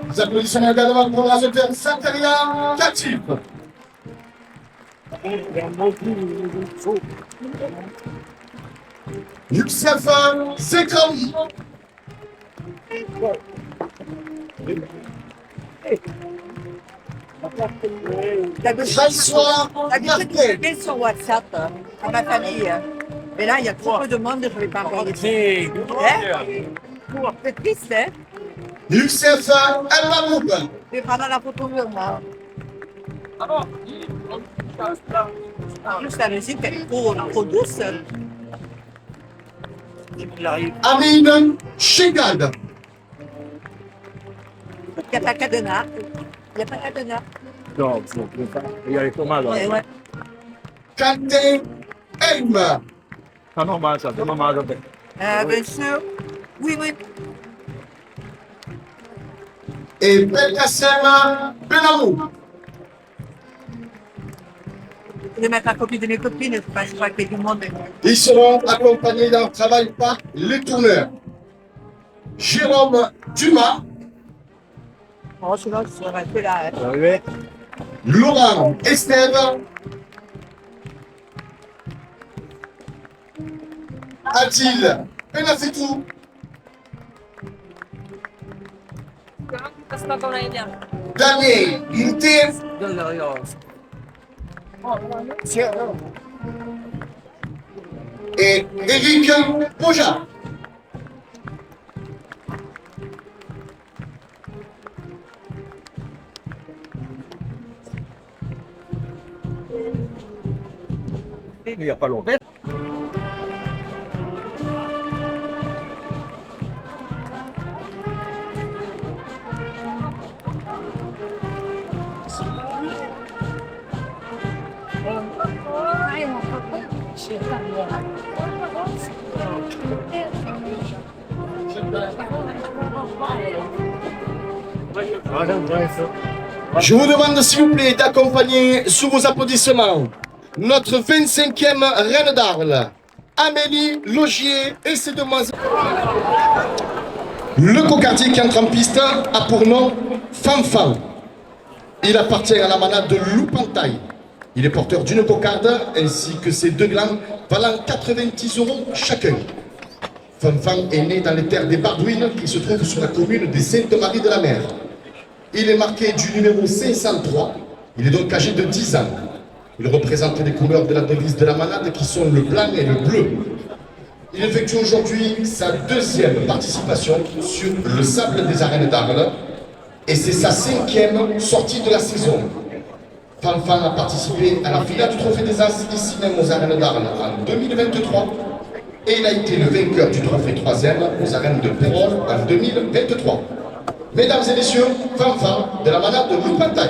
Nous applaudissons également pour la jeune Santeria Katif. Youssef Zekraoui. François Marquet. Je sur WhatsApp à ma famille. Mais là, il y a trop peu de monde, je ne vais pas encore les faire. C'est triste, hein? Youssef El Mamoub. Je vais prendre la photo de moi. En plus, la musique, elle est trop douce. Amine Chegad. Il n'y a pas cadenas. Il n'y a pas cadenas. Non, il y a les tomates. Eh ouais. Kante Elma. C'est normal ça, c'est normal. Bien sûr. Oui, oui. Et Belkacem Benamou. Je vais mettre la copie de mes copines, je crois qu'il y a du monde. Ils seront accompagnés d'un travail par les tourneurs. Jérôme Dumas, Oh, sinon, je serais resté là. Hein. Oui. Laurent Estève, Adil Benafitou, Daniel Mouté et Eric Boja. Il n'y a pas longtemps. Je vous demande s'il vous plaît d'accompagner sous vos applaudissements notre 25e reine d'Arles, Amélie Logier et ses demoiselles. Le cocardier qui entre en piste a pour nom Fanfan. Il appartient à la manade de Loupantaille. Il est porteur d'une cocarde ainsi que ses deux glands valant 90 € chacun. Fanfan est né dans les terres des Bardouines qui se trouvent sur la commune des Sainte-Marie-de-la-Mer. Il est marqué du numéro 503. Il est donc âgé de 10 ans. Il représente les couleurs de la devise de la manade qui sont le blanc et le bleu. Il effectue aujourd'hui sa deuxième participation sur le sable des arènes d'Arles et c'est sa 5e sortie de la saison. Fanfan a participé à la finale du Trophée des As ici même aux arènes d'Arles en 2023 et il a été le vainqueur du Trophée 3e aux arènes de Pérol en 2023. Mesdames et messieurs, Fanfan de la manade de Loupantaille.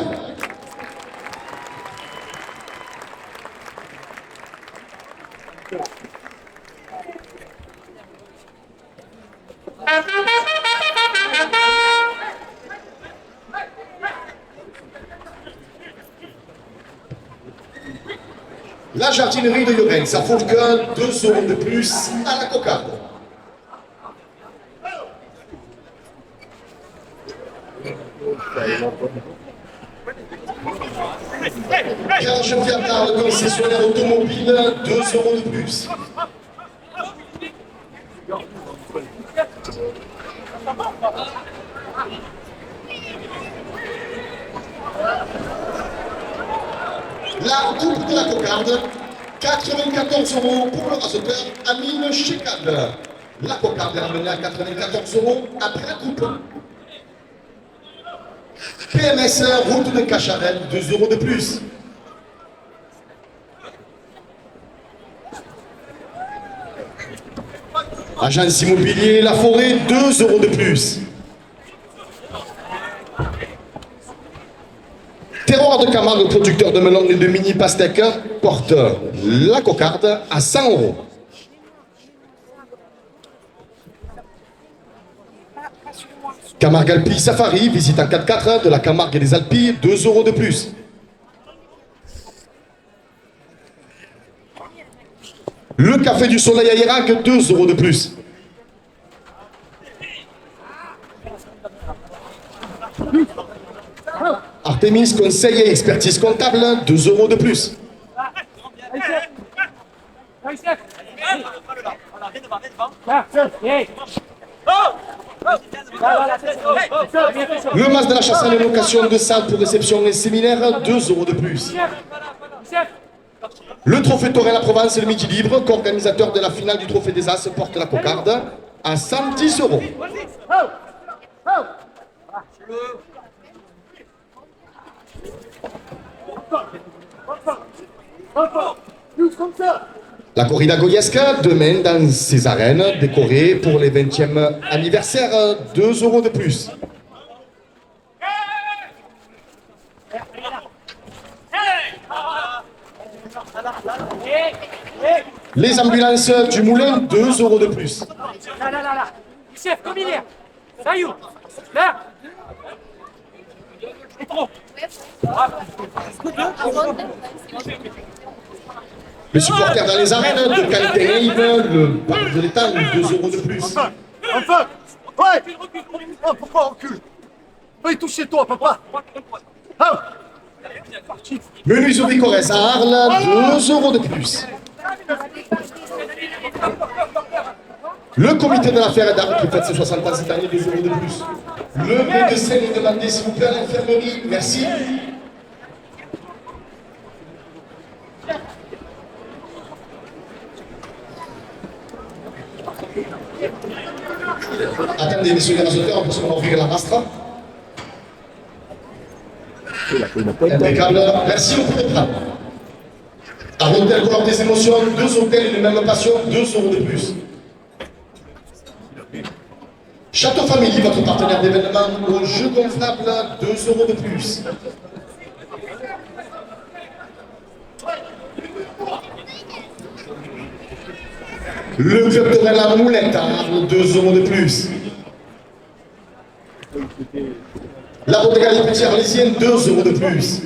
La jardinerie de Lorraine, ça faut que 2 € de plus à la cocarde. Quand je viens par le concessionnaire automobile, 2 € de plus. La coupe de la cocarde, 94 € pour le raseteur Amine Chekad. La cocarde est ramenée à 94 € après la coupe. PMS, route de Cacharel, 2 € de plus. Agence immobilier La Forêt, 2 € de plus. Terroir de Camargue, producteur de melon et de mini pastèques, porte la cocarde à 100 €. Camargue Alpi Safari, visite en 4x4 de la Camargue et des Alpilles, 2 € de plus. Le Café du Soleil à Irak, 2 € de plus. Artemis, conseil et expertise comptable, 2 € de plus. Le mas de la chasse à la location de salle pour réception et séminaire, 2 € de plus. Le trophée Torel la Provence et le Midi Libre, co-organisateur de la finale du trophée des As, porte la cocarde à 110 €. La corrida goyesca, demain dans ses arènes, décorée pour les 20e anniversaire, 2 € de plus. Les ambulances du Moulin, 2 € de plus. Là. Chef, comme il est. Ça y est. Là. Les supporters dans les arènes de Caltech, le parc de l'État, 2 € de plus. Enfin. Ouais. Oh, pourquoi on recule? Va y toucher toi, papa. Ah. Menuiserie Corrèze à Arles, 2 € de plus. Le comité de l'affaire d'Arles qui fête ses 60 ans cette année, 2 € de plus. Le médecin est demandé s'il vous plaît à l'infirmerie. Merci. Attendez, messieurs les rasoteurs, on peut se ouvrir la mastra. Impeccable. Merci, vous pouvez prendre. À l'hôtel Color des émotions, 2 hôtels et les mêmes passions, 2 € de plus. Château Family, votre partenaire d'événement au jeu gonflable, 2 € de plus. Le club de la Moulette, 2 € de plus. La Bodega des Petits Arlésiennes, 2 € de plus.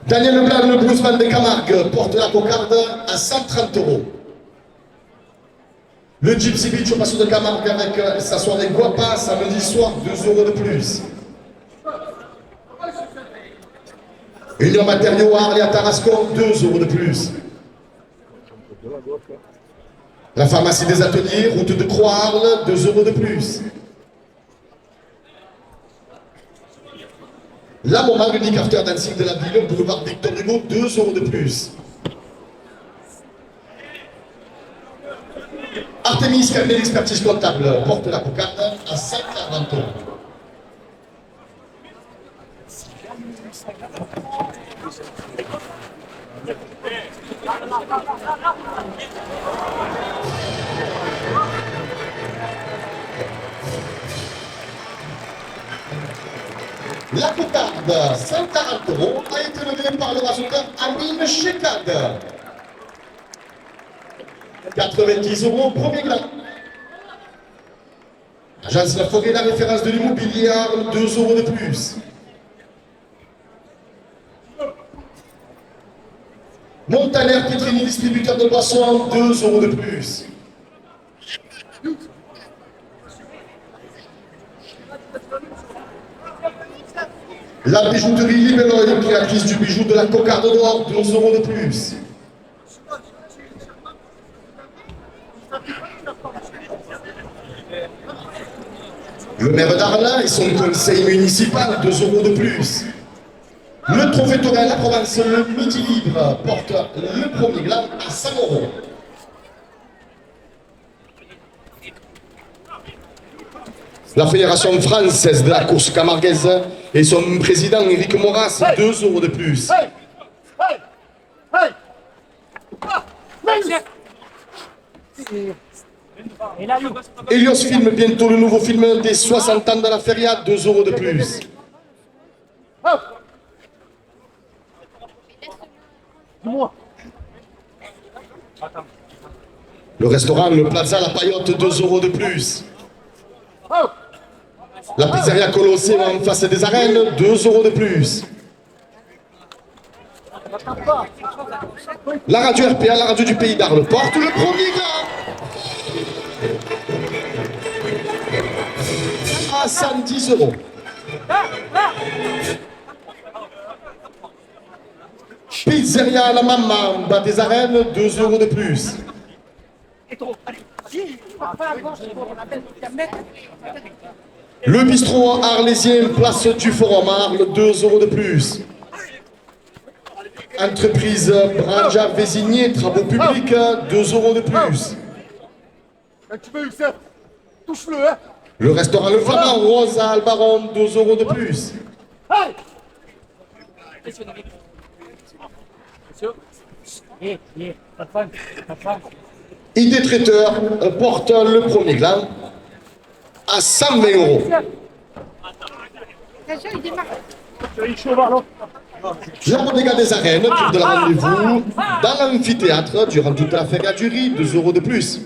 Daniel Leblanc, le bluesman de Camargue, porte la cocarde à 130 €. Le Gypsy Beach au Passo de Camargue avec sa soirée Guapa, samedi soir, 2 € de plus. Union Matériaux à Arles et à Tarascon, 2 € de plus. La pharmacie des ateliers, route de Croix-Arles, 2 € de plus. La Moment, l'unique after dancing de la ville, boulevard Victor Hugo, 2 € de plus. Artemis, cabinet d'expertise comptable, porte la cocarde à 140 €. La cocarde, 140 €, a été levée par le rasoteur Amine Chekad. 90 €, premier glas. Agence La Forêt, la référence de l'immobilier, 2 € de plus. Montaner Petrini, distributeur de boissons, 2 € de plus. La bijouterie Libelloy, créatrice du bijou de la cocarde d'or, 2 € de plus. Le maire d'Arles et son conseil municipal, 2 € de plus. Le trophée Torel la Provence, le Midi Libre, porte le premier glas à 100 €. La Fédération française de la course camarguaise et son président Éric Moras, 2 € de plus. Helios filme bientôt le nouveau film des 60 ans de la Feria, 2 € de plus. Le restaurant Le Plaza La Paillotte, 2 € de plus. La pizzeria Colosseum en face des arènes, 2 € de plus. La radio RPA, la radio du Pays d'Arles, porte le premier gars. 110 euros. Pizzeria La Maman, bas des arènes, 2 euros de plus. Le bistrot arlésien, place du Forum Arles, 2 euros de plus. Entreprise Branja Vésigné, travaux publics, 2 euros de plus. Un petit peu, Youssef. Touche-le, hein. Le restaurant Le Flamand, Rosa Albaron, 2 euros de plus. Hey. ID Traiteur porte le premier gland à 120 euros. La Bodega des Arènes, tour de la rendez-vous dans l'amphithéâtre durant toute la fête du riz, 2 euros de plus.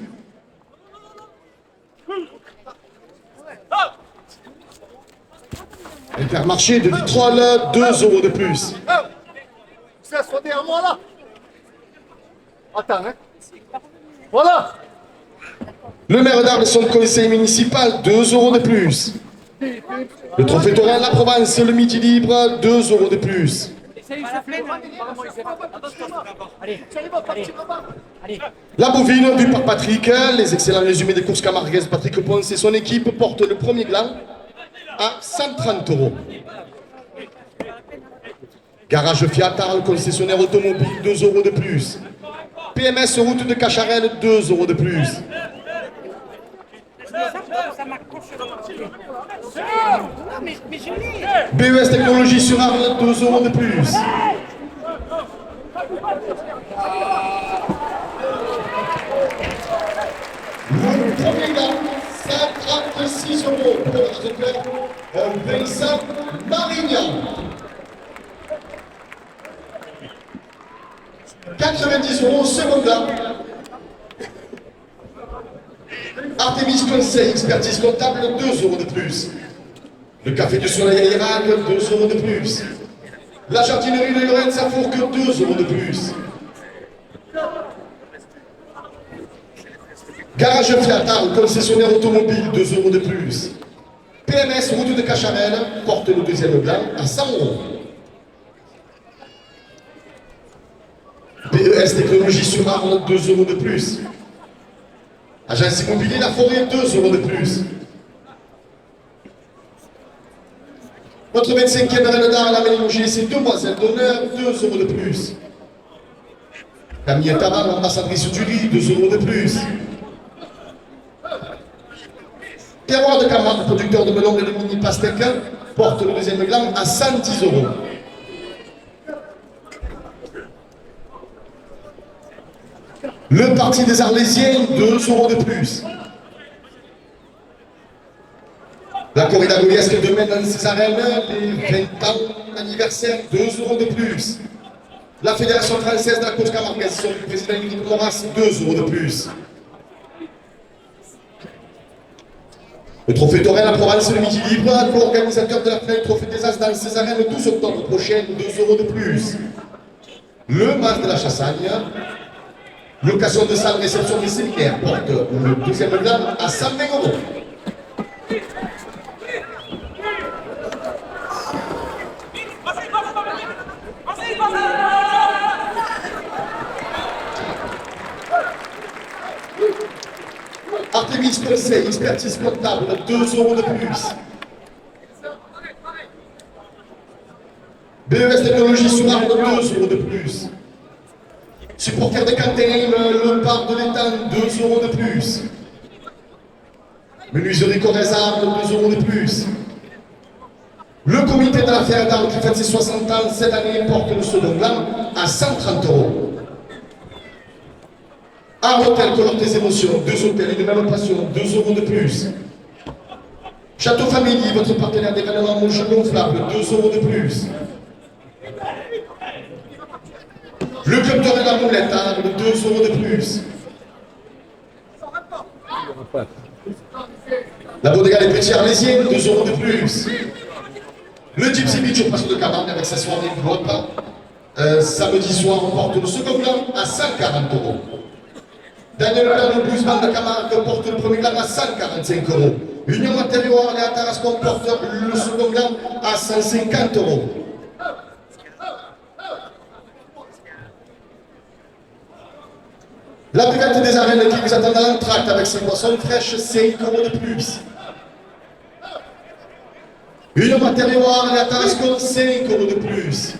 Intermarché de Vitrolles, 2 euros de plus. Youssef, sois derrière moi, là. Attends, hein. Voilà. Le maire d'Arles et son conseil municipal, 2 euros de plus. Le trophée Torrent La Provence, le midi libre, 2 euros de plus. La bovine vue par Patrick, les excellents résumés des courses camarguaises, Patrick Ponce et son équipe portent le premier gland à 130 euros. Garage Fiat Arles, concessionnaire automobile, 2 euros de plus. PMS route de Cacharel, 2 euros de plus. BES Technologie sur Arles, 2 euros de plus. Le premier gars, 136 euros pour le Vincent Marignan. 90 euros, second gars. Artemis Conseil, expertise comptable, 2 euros de plus. Le Café du Soleil à Irak, 2 euros de plus. La jardinerie de Lorraine Safourque, 2 euros de plus. Garage Fiat Arles, concessionnaire automobile, 2 euros de plus. PMS, route de Cacharel, porte le deuxième blanc à 100 euros. BES Technologie sur Arles, 2 euros de plus. Agence immobilier La Forêt, 2 euros de plus. Notre 25e arène d'Arles a mélangé ses demoiselles d'honneur, 2 euros de plus. Camille Tabar, ambassadrice du riz, 2 euros de plus. Terroir de Camargue, producteur de melon et de mini pastèque, porte le deuxième gland à 110 euros. Le Parti des Arlésiens, 2 euros de plus. La corrida gauliesque de Metz dans ses arènes, les 20 ans d'anniversaire, 2 euros de plus. La Fédération française de la course camarguaise, son président Éric Moras, 2 euros de plus. Le trophée Torrent La Provence, le midi libre, co-organisateur de la finale Trophée des As dans ses arènes, le 12 octobre prochain, 2 euros de plus. Le Mas de la Chassagne, location de salle, réception des séminaires, porte le deuxième gland à 120 euros. Artemis Conseil, expertise comptable, 2 euros de plus. BES Technologie sur Arles, 2 euros de plus. Supporter des Cantérim, le parc de l'Étang, 2 euros de plus. Menuiserie Corrèze Arles, 2 euros de plus. Le comité de la Fière d'Arles qui fête ses 60 ans cette année porte le second gland à 130 euros. Arles Hôtel, colore tes émotions, 2 hôtels et de même passion, 2 euros de plus. Château Famille, votre partenaire d'événements mouche gonflable, 2 euros de plus. Le club de la Moulette, Arles, 2 euros de plus. La Bodega des Petits Arlésiens, 2 euros de plus. Le Gypsy Beach au Passo de Camargue avec sa soirée globe. Samedi soir, on porte le second gland à 140 euros. Daniel Blanc, le Blues Band de Camargue porte le premier gland à 145 euros. Union Matériaux Orléans Tarascon porte le second gland à 150 euros. La buvette des arènes qui vous attend à l'entracte avec ses boissons fraîches, 5 euros de plus. Union Matériaux Orléans Tarascon, 5 euros de plus.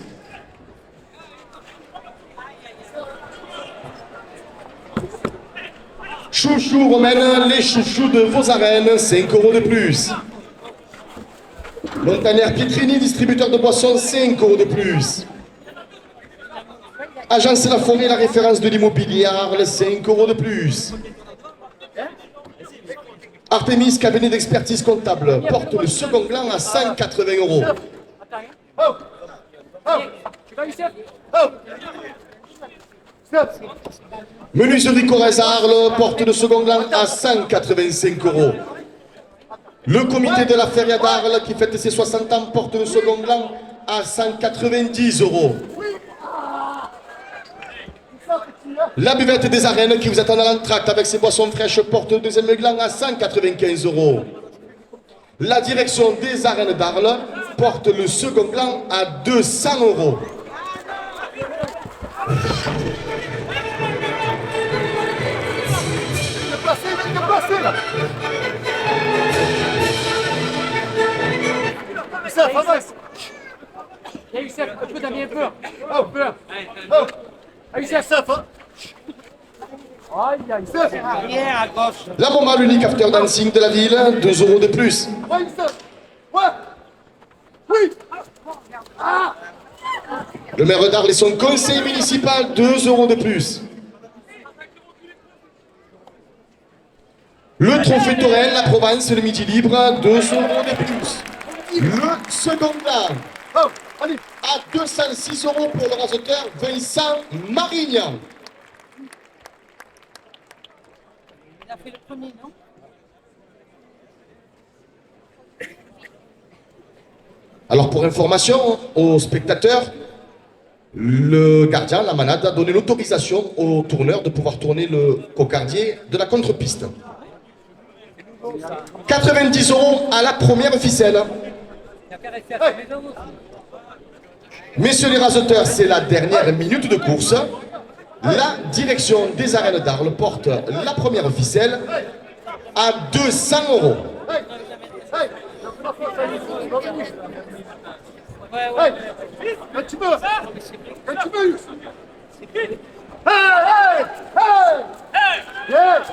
Chouchou Romaine, les chouchous de vos arènes, 5 euros de plus. Montagnard Pietrini, distributeur de boissons, 5 euros de plus. Agence La Forêt, la référence de l'immobilier à Arles, 5 euros de plus. Artemis, cabinet d'expertise comptable, porte le second gland à 180 euros. Tu vas, Youssef? Menuiserie Corrèze à Arles porte le second gland à 185 euros. Le comité de la feria d'Arles qui fête ses 60 ans porte le second gland à 190 euros. La buvette des arènes qui vous attend à l'entracte avec ses boissons fraîches porte le deuxième gland à 195 euros. La direction des arènes d'Arles porte le second gland à 200 euros. Déplacé là. Ça, pas mal. Viens, Youssef, un peu, Damien, un peu. Un peu. Oh, Ah, Youssef. ça, hein. Aïe, aïe. La bombe l'unique after dancing de la ville, 2 euros de plus. Ouais, ça. Ouais. Oui. Le maire d'Arles et son conseil municipal, 2 euros de plus. Le trophée Torel, la Provence, le Midi Libre, 2 euros de plus. Le second gland, Oh, allez. à 206 euros pour le raseteur Vincent Marignan. Il a fait le premier, non? Alors pour information aux spectateurs, le gardien, la manade, a donné l'autorisation au tourneur de pouvoir tourner le cocardier de la contre-piste. 90 euros à la première ficelle. Messieurs les raseteurs, c'est la dernière minute de course. La direction des arènes d'Arles porte la première ficelle à 200 euros. Hey. Hey. Un petit peu. Un petit peu. Hey. Yes.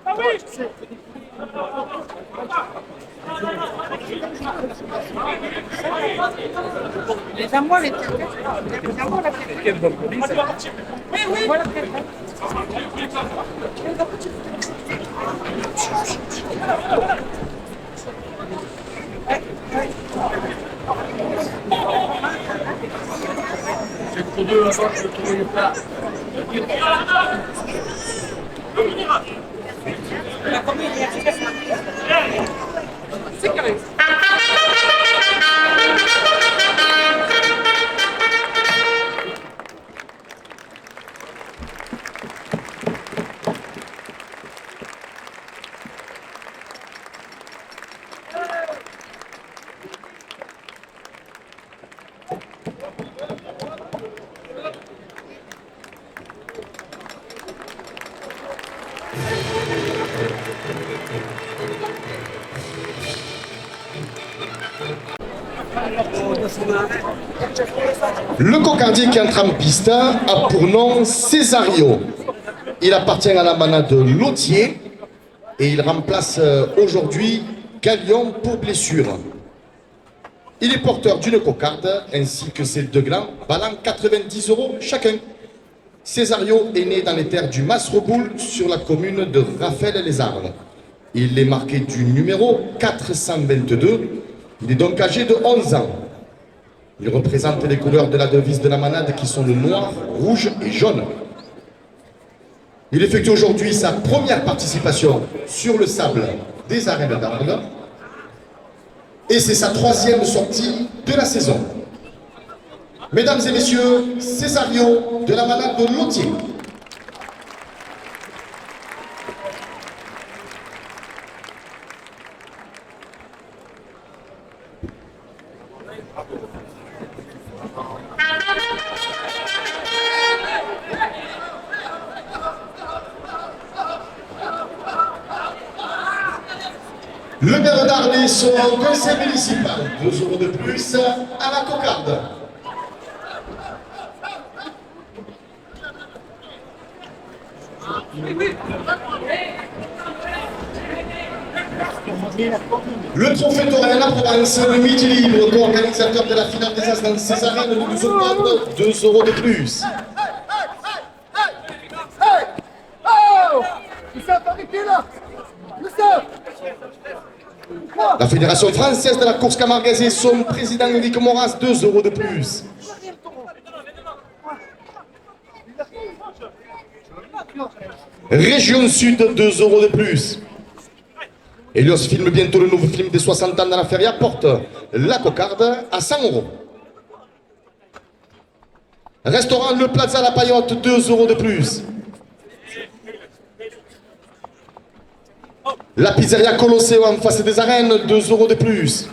Ah oui! Les amours, les amours, la tête. Oui, oui. Voilà, C'est carré. Le cocardier qui entre en piste a pour nom Césario. Il appartient à la manade Lautier et il remplace aujourd'hui Galion pour blessure. Il est porteur d'une cocarde ainsi que ses deux glands valant 90 euros chacun. Césario est né dans les terres du Masreboul sur la commune de Raphaël-les-Arles. Il est marqué du numéro 422. Il est donc âgé de 11 ans. Il représente les couleurs de la devise de la manade qui sont le noir, rouge et jaune. Il effectue aujourd'hui sa première participation sur le sable des arènes d'Arles. Et c'est sa troisième sortie de la saison. Mesdames et messieurs, Césario de la manade de Lautier. Le maire d'Arles, son conseil municipal, 2 € de plus à la cocarde. Le trophée Torel à Provence, le midi libre, co-organisateur de la finale des As dans ces arènes, nous offre 2 € de plus. Oh! Youssef, arrêtez là! Youssef! La Fédération française de la course camargaise et son président Eric Moras, 2 € de plus. Région Sud, 2 € de plus. Elios filme bientôt le nouveau film des 60 ans dans la feria, porte la cocarde à 100 €. Restaurant Le Plaza La Paillotte, 2 € de plus. La pizzeria Colosseo en face des arènes, 2 € de plus.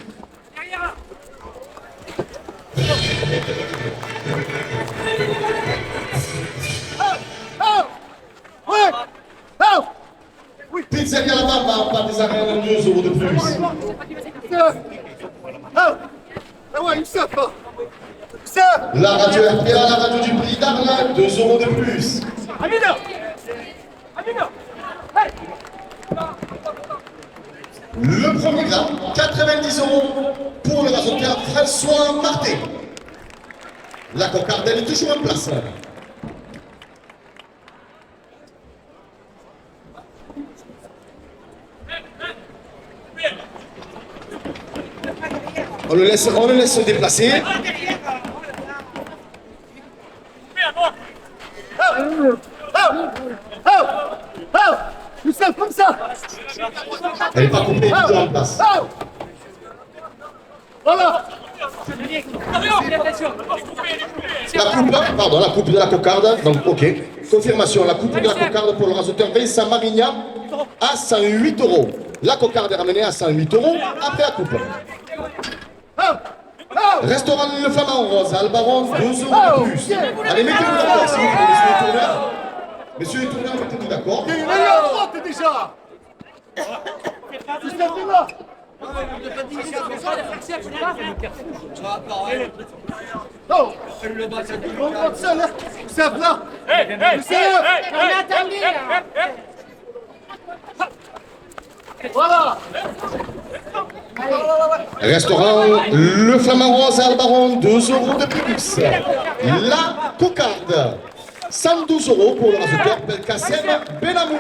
Ouais! Oh! Pizzeria La Bamba en face des arènes, 2 € de plus. Youssef! Oh! Ah ouais, Youssef! Youssef! La radio RPA, la radio du Pays d'Arles, 2 € de plus. Amina Amina Hey Le premier gramme, 90 € pour le rasoteur François Marté. La cocarde, elle est toujours en place. On le laisse se déplacer. Oh! Youssef, comme ça! Elle n'est pas coupée, toujours en place. Oh! Voilà! La coupe de la cocarde, donc ok. Confirmation, la coupe de la cocarde pour le rasoteur Vincent Marignan à 108 €. La cocarde est ramenée à 108 € après la coupe. Restaurant Le Flamand Rose, à Albaron, 2 € de plus. Allez, mettez-vous d'accord, s'il vous plaît, messieurs les tourneurs. Messieurs les tourneurs, mettez-vous d'accord. Il est à droite déjà! Youssef, viens là! Oh! On rentre ça là! Youssef, là! Youssef! Voilà! Restaurant Le Flamand Rose, à Albaron, 2 € de plus. La cocarde, 112 € pour le rasoteur Belkacem Benamou.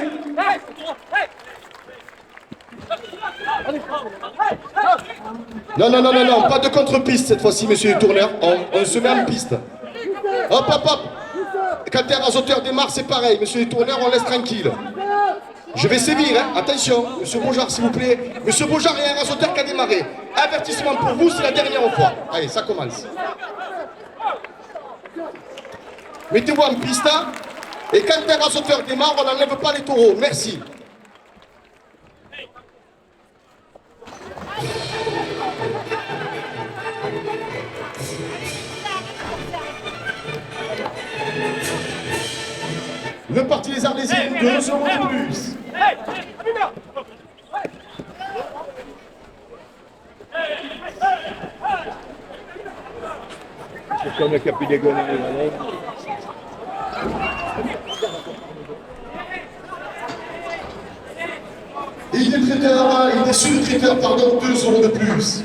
Non, pas de contre-piste cette fois-ci, monsieur le tourneur. On se met en piste. Hop, hop, hop. Quand un rasoteur démarre, c'est pareil. Monsieur le tourneur, on laisse tranquille. Je vais sévir, hein. Attention, monsieur Beaujard, s'il vous plaît. Monsieur Beaujard, il y a un rasoteur qui a démarré. Avertissement pour vous, c'est la dernière fois. Allez, ça commence. Mettez-vous en piste. Et quand un rasoteur démarre, on n'enlève pas les taureaux. Merci. Le parti des Arlésiens, 2 € de plus. C'est comme le capi des gonnes. Il est sous-traiteur, pardon, 2 € de plus.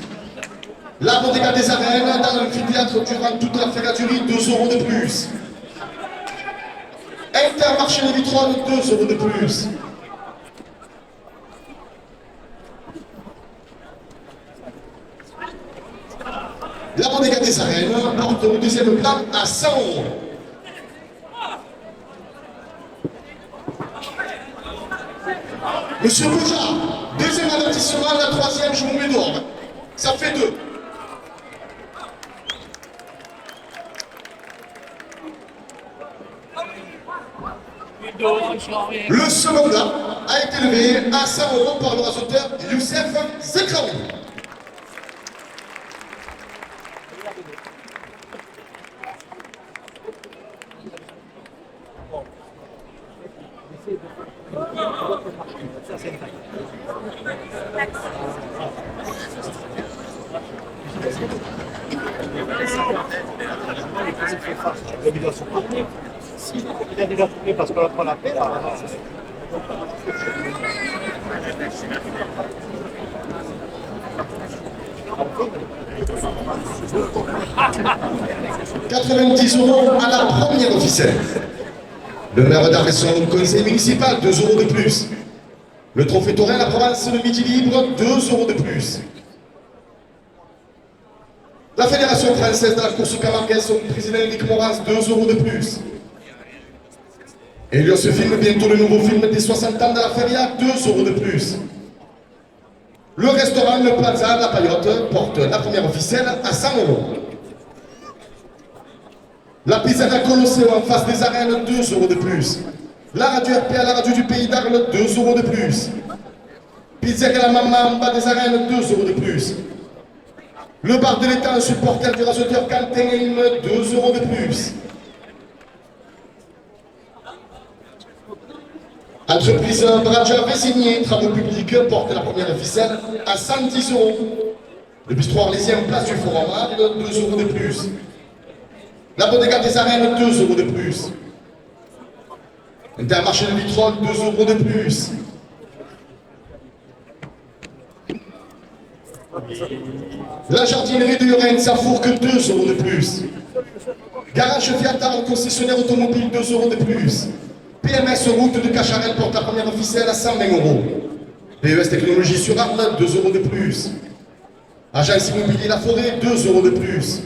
La bodega des arènes, dans l'amphithéâtre durant toute la ferraillerie, 2 € de plus. Intermarché de Vitron, 2 € de plus. La bodega des arènes porte au deuxième plan à 100 €. Monsieur Boujard, deuxième avertissement, la troisième, je vous mets dehors. Ça fait 2. Le second là a été levé à 100 € par le rasoteur Youssef Zekraoui. Ça, c'est Il a déjà tourné. Il a déjà tourné parce qu'on l'a fait là. 90 € à la première officielle. Le maire d'Arresson, conseil municipal, 2 € de plus. Le trophée taurin La Provence, le midi libre, 2 € de plus. La Fédération française de la course camarguaise, son président Eric Moraz, 2 € de plus. Elios filme bientôt le nouveau film des 60 ans de la Feria, 2 € de plus. Le restaurant Le Plaza, La Paillote, porte la première officielle à 100 €. La pizzeria Colosseo en face des arènes, 2 € de plus. La radio RPA, la radio du Pays d'Arles, 2 € de plus. Pizzeria La Maman en bas des arènes, 2 € de plus. Le bar de l'État, supporter du rasoteur Quentin Helm, 2 € de plus. Entreprise Bradja Vessigné, travaux publics, porte la première officielle à 110 €. Le bistrot arlésien, place du Forum Arles, 2 € de plus. La bodega des arènes, 2 € de plus. Intermarché de Vitrolles, 2 € de plus. La jardinerie de Lorraine, Safourque, 2 € de plus. Garage Fiat Arles, concessionnaire automobile, 2 € de plus. PMS route de Cacharel porte la première officielle à 120 €. PES Technologie sur Arles, 2 € de plus. Agence immobilier La Forêt, 2 € de plus.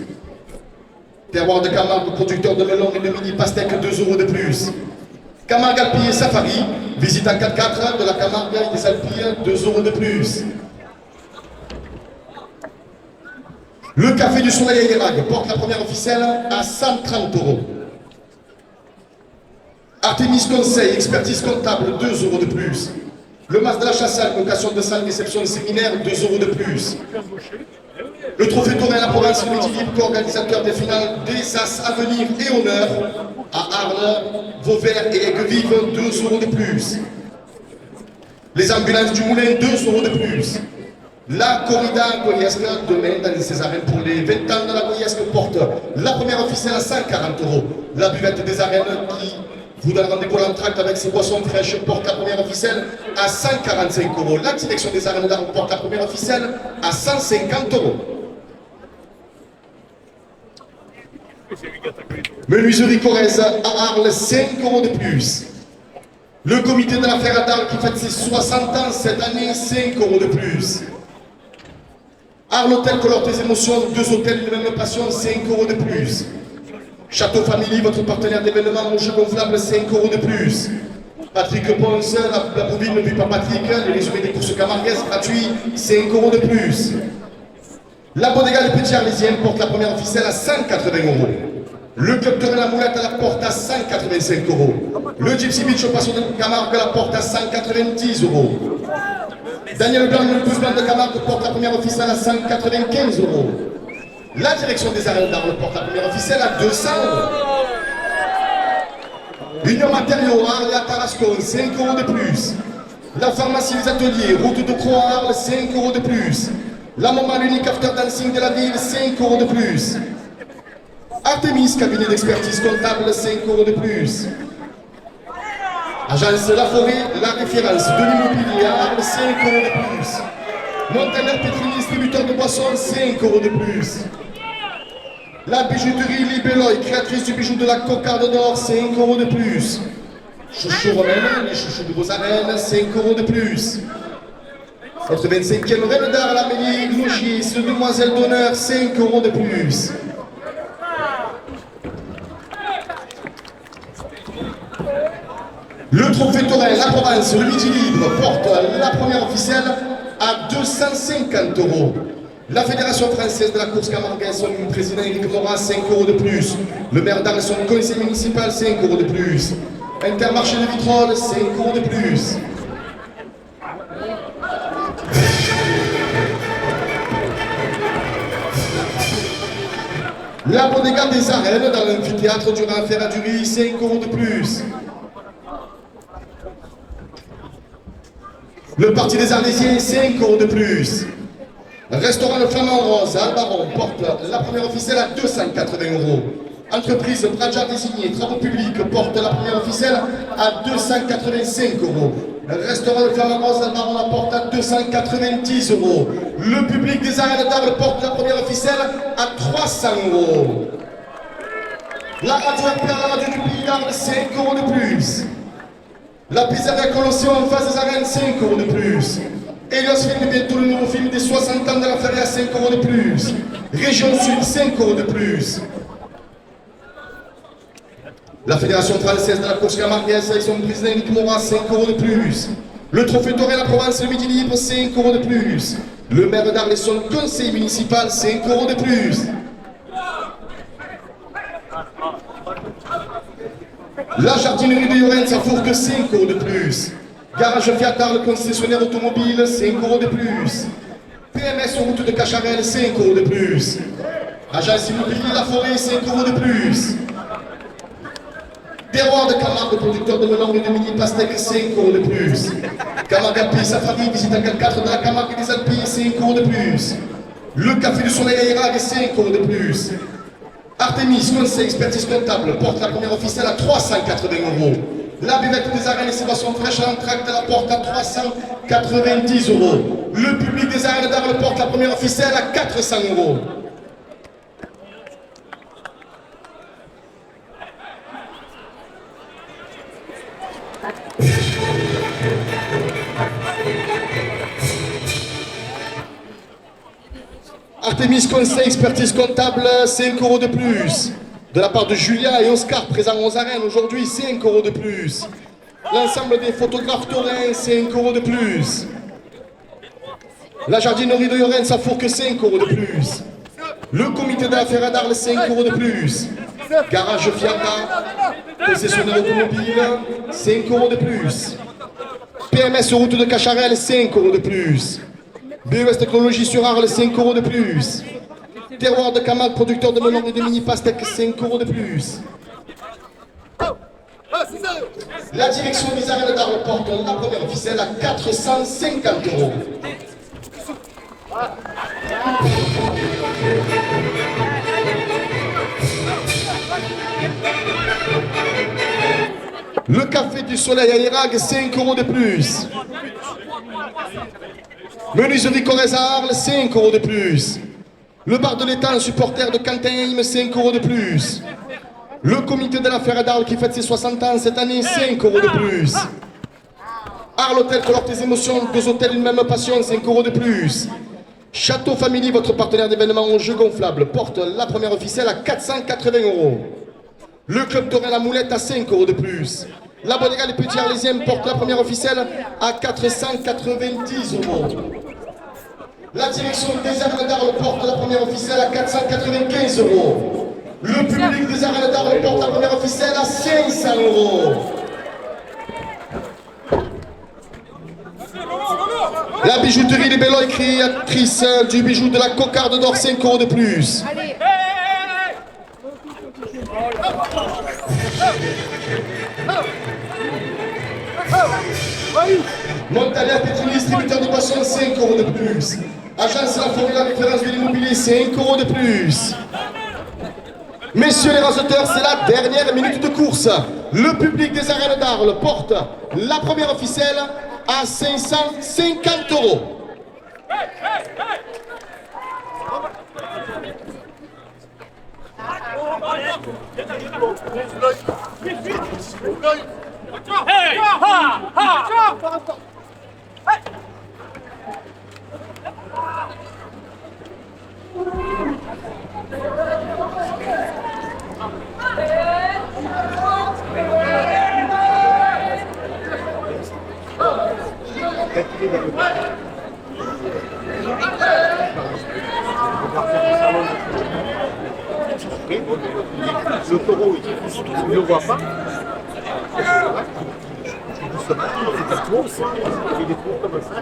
Terroir de Camargue, producteur de melon et de mini pastèque, 2 € de plus. Camargue Alpille Safari, visite en 4x4 de la Camargue et des Alpilles, 2 € de plus. Le Café du Soleil à Guérag porte la première officielle à 130 €. Artemis Conseil, expertise comptable, 2 € de plus. Le Mas de la Chassade, location de salle, réception de séminaire, 2 € de plus. Le trophée taurin La Provence, le libre co-organisateur des finales des As à venir et honneur à Arles, Vauvert et Aigues-Vives, 2 € de plus. Les ambulances du Moulin, 2 € de plus. La corrida goyesque, demain dans les arènes pour les 20 ans de la goyesque, porte la première officielle à 140 €. La buvette des arènes qui vous donne rendez-vous à l'entracte avec ses boissons fraîches porte la première officielle à 145 €. La direction des arènes d'Arles porte la première officielle à 150 €. Menuiserie Corrèze à Arles, 5 € de plus. Le comité de la Feria d'Arles qui fête ses 60 ans cette année, 5 € de plus. Arles Hôtel colore tes émotions, 2 hôtels, une même passion, 5 € de plus. Château Family, votre partenaire d'événements, Mouche gonflable, 5 € de plus. Patrick Ponce, la Bouvine, vu par Patrick, les résumés des courses camarguaises gratuits, 5 € de plus. La Bodega des Petits Arlésiens porte la première officielle à 180 €. Le Club de la Moulette à la porte à 185 €. Le Gypsy Beach au Passion de Camargue à la porte à 190 €. Daniel Blanc, le Blues Blanc de Camargue porte la première officielle à 195 €. La direction des arènes d'Arles porte la première officielle à 200 €. Union Matériaux Arles et à Tarascon, 5 € de plus. La pharmacie des ateliers, route de Croix à Arles, 5 € de plus. La Maman, l'unique after dancing de la ville, 5 € de plus. Artemis, cabinet d'expertise comptable, 5 € de plus. Agence La Forêt, la référence de l'immobilier à Arles, 5 € de plus. Montaner Pétrini, distributeur de boissons, 5 € de plus. La bijouterie Libelloy, créatrice du bijou de la cocarde d'or, 5 € de plus. Chouchou Romaine, les chouchous de vos arènes, 5 € de plus. Notre 25e reine d'Arles, Amélie Glouchis, demoiselle d'honneur, 5 € de plus. Le trophée taurin La Provence, le midi libre, porte la première officielle à 250 €. La Fédération française de la course camarguaise, son président Eric Moraz, 5 € de plus. Le maire d'Arles, son conseil municipal, 5 € de plus. Intermarché de Vitrolles, 5 € de plus. La Bodega des Arènes dans l'amphithéâtre durant la Feria du Riz, 5 € de plus. Le Parti des Arlésiens, 5 € de plus. Restaurant Le Flamand Rose à Albaron porte la première officielle à 280 €. Entreprise Bradja désignée, travaux publics, porte la première officielle à 285 €. Restaurant de Flamand Rose, on la porte à 290 €. Le public des arènes d'Arles porte la première officielle à 300 €. La radio RPA, la radio du Pays d'Arles, 5 € de plus. La pizzeria Colosseum en face des arènes, 5 € de plus. Elios filme bientôt le nouveau film des 60 ans de la feria, 5 € de plus. Région Sud, 5 € de plus. La Fédération française de la course camarguaise et son président Eric Morin, 5 € de plus. Le trophée Doré la Provence, le Midi Libre, 5 € de plus. Le maire d'Arles et son conseil municipal, 5 € de plus. La jardinerie de Llorens à Fourques, 5 € de plus. Garage Fiat Arles, concessionnaire automobile, 5 € de plus. PMS route de Cacharel, 5 € de plus. Agence immobilier La Forêt, 5 € de plus. Terroir de Camargue, producteur de melon et de mini pastèques, 5 € de plus. Camargue Alpes Safari, visite à 4 de la Camargue et des Alpes, 5 € de plus. Le Café du Soleil à Irag, 5 € de plus. Artemis, conseil, expertise comptable, porte la première officielle à 380 €. La buvette des arènes et ses boissons fraîches à l'entracte la porte à 390 €. Le public des arènes d'Arles porte la première officielle à 400 €. Artemis Conseil, expertise comptable, 5 € de plus. De la part de Julia et Oscar, présents aux arènes aujourd'hui, 5 € de plus. L'ensemble des photographes taurins, 5 € de plus. La jardinerie de Llorens à Fourques, 5 € de plus. Le comité de la Ferra d'Arles, 5 € de plus. Garage Fiata, concessionnaire automobile, 5 € de plus. PMS route de Cacharel, 5 € de plus. BES Technologie sur Arles, 5 € de plus. Terroir de Camargue, producteur de melon et de mini pastèques, 5 € de plus. La direction des arènes d'Arles porte la première officielle à 450 €. Le Café du Soleil à Irag, 5 € de plus. Menuiserie Corrèze à Arles, 5 € de plus. Le bar de l'étang, supporter de Quentin-Heim, 5 € de plus. Le comité de la Ferra d'Arles qui fête ses 60 ans cette année, 5 € de plus. Arles Hôtel, colore tes émotions, 2 hôtels, une même passion, 5 € de plus. Château Family, votre partenaire d'événements en jeux gonflables, porte la première officielle à 480 €. Le club Doré la Moulette à 5 € de plus. La Bodega Les Petits Arlésiens porte la première officielle à 490 €. La direction des arènes d'Arles porte la première officielle à 495 €. Le public des arènes d'Arles porte la première officielle à 500 €. La bijouterie Les Bellois, créatrice du bijou de la cocarde d'or, 5 € de plus. Montalia Pétrini, distributeur de boissons, 5 € de plus. Agence La Forêt, la référence de l'immobilier, 5 € de plus. Messieurs les raseteurs, c'est la dernière minute de course. Le public des arènes d'Arles porte la première officielle à 550 €. Hey! Ha! Ha! Le taureau, il ne le voit pas. C'est un tour, il fait des tours comme ça.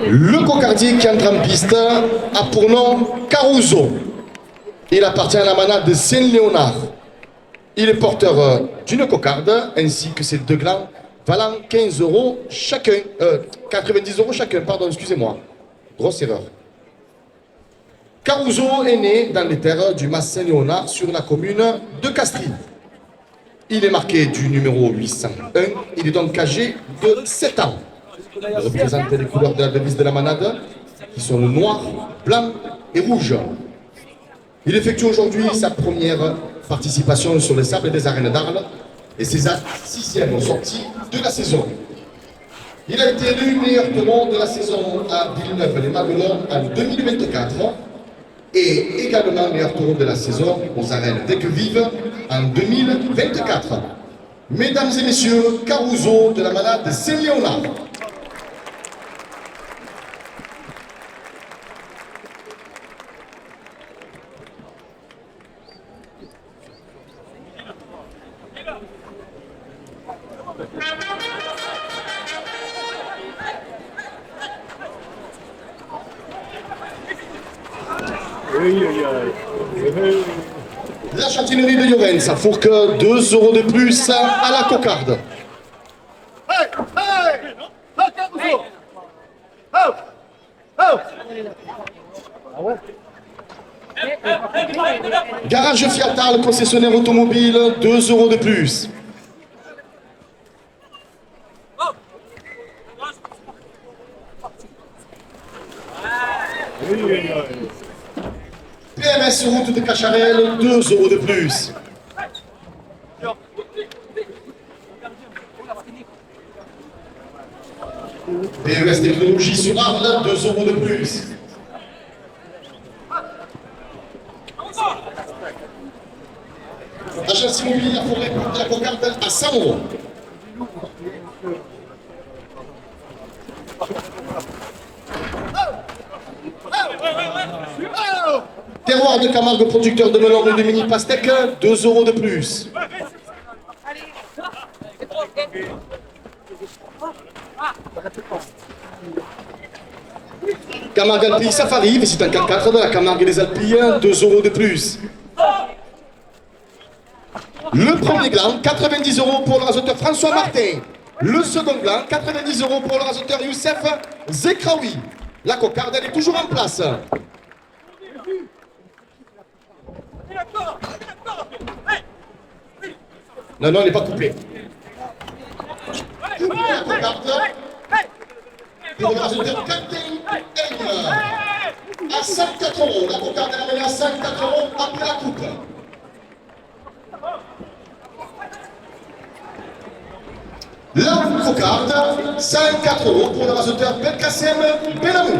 Le cocardier qui entre en piste a pour nom Caruso. Il appartient à la manade de Saint-Léonard. Il est porteur d'une cocarde ainsi que ses deux glands valant 15 € chacun. 90 € chacun, pardon, excusez-moi. Grosse erreur. Caruso est né dans les terres du Mas Saint-Léonard sur la commune de Castries. Il est marqué du numéro 801. Il est donc âgé de 7 ans. Il représente les couleurs de la devise de la manade, qui sont le noir, blanc et rouge. Il effectue aujourd'hui sa première participation sur les sables des arènes d'Arles et c'est sa 6e sortie de la saison. Il a été élu meilleur taureau de la saison à Villeneuve-les-Maguelons en 2024 et également meilleur taureau de la saison aux arènes d'Aigues-Vives en 2024. Mesdames et messieurs, Caruso de la manade de Saint-Léonard. La chantinerie de Llorens a fourque 2 € de plus à la cocarde. Hey! Hey! Hey, Caruso! Oh! Oh! Garage Fiat Arles, concessionnaire automobile, 2 € de plus. PMS route de Cacharel, 2 € de plus. PES Technologie sur Arles, 2 € de plus. Agence immobilière Forêt de la Cocarde à 100 €. Terroir de Camargue, producteur de melon et de mini pastèques, 2 € de plus. Camargue Alpilles Safari, visitant 4 de la Camargue et des Alpilles, 2 € de plus. Le premier gland, 90 € pour le rasoteur François Martin. Le second gland, 90 € pour le rasoteur Youssef Zekraoui. La cocarde, elle est toujours en place. Non, non, elle n'est pas coupée. La cocarde, et le rasoteur Quentin Aigle. À 104 €. La cocarde est ramenée à 104 € après la coupe. La cocarde, 104 € pour le rasoteur Belkacem Benamou.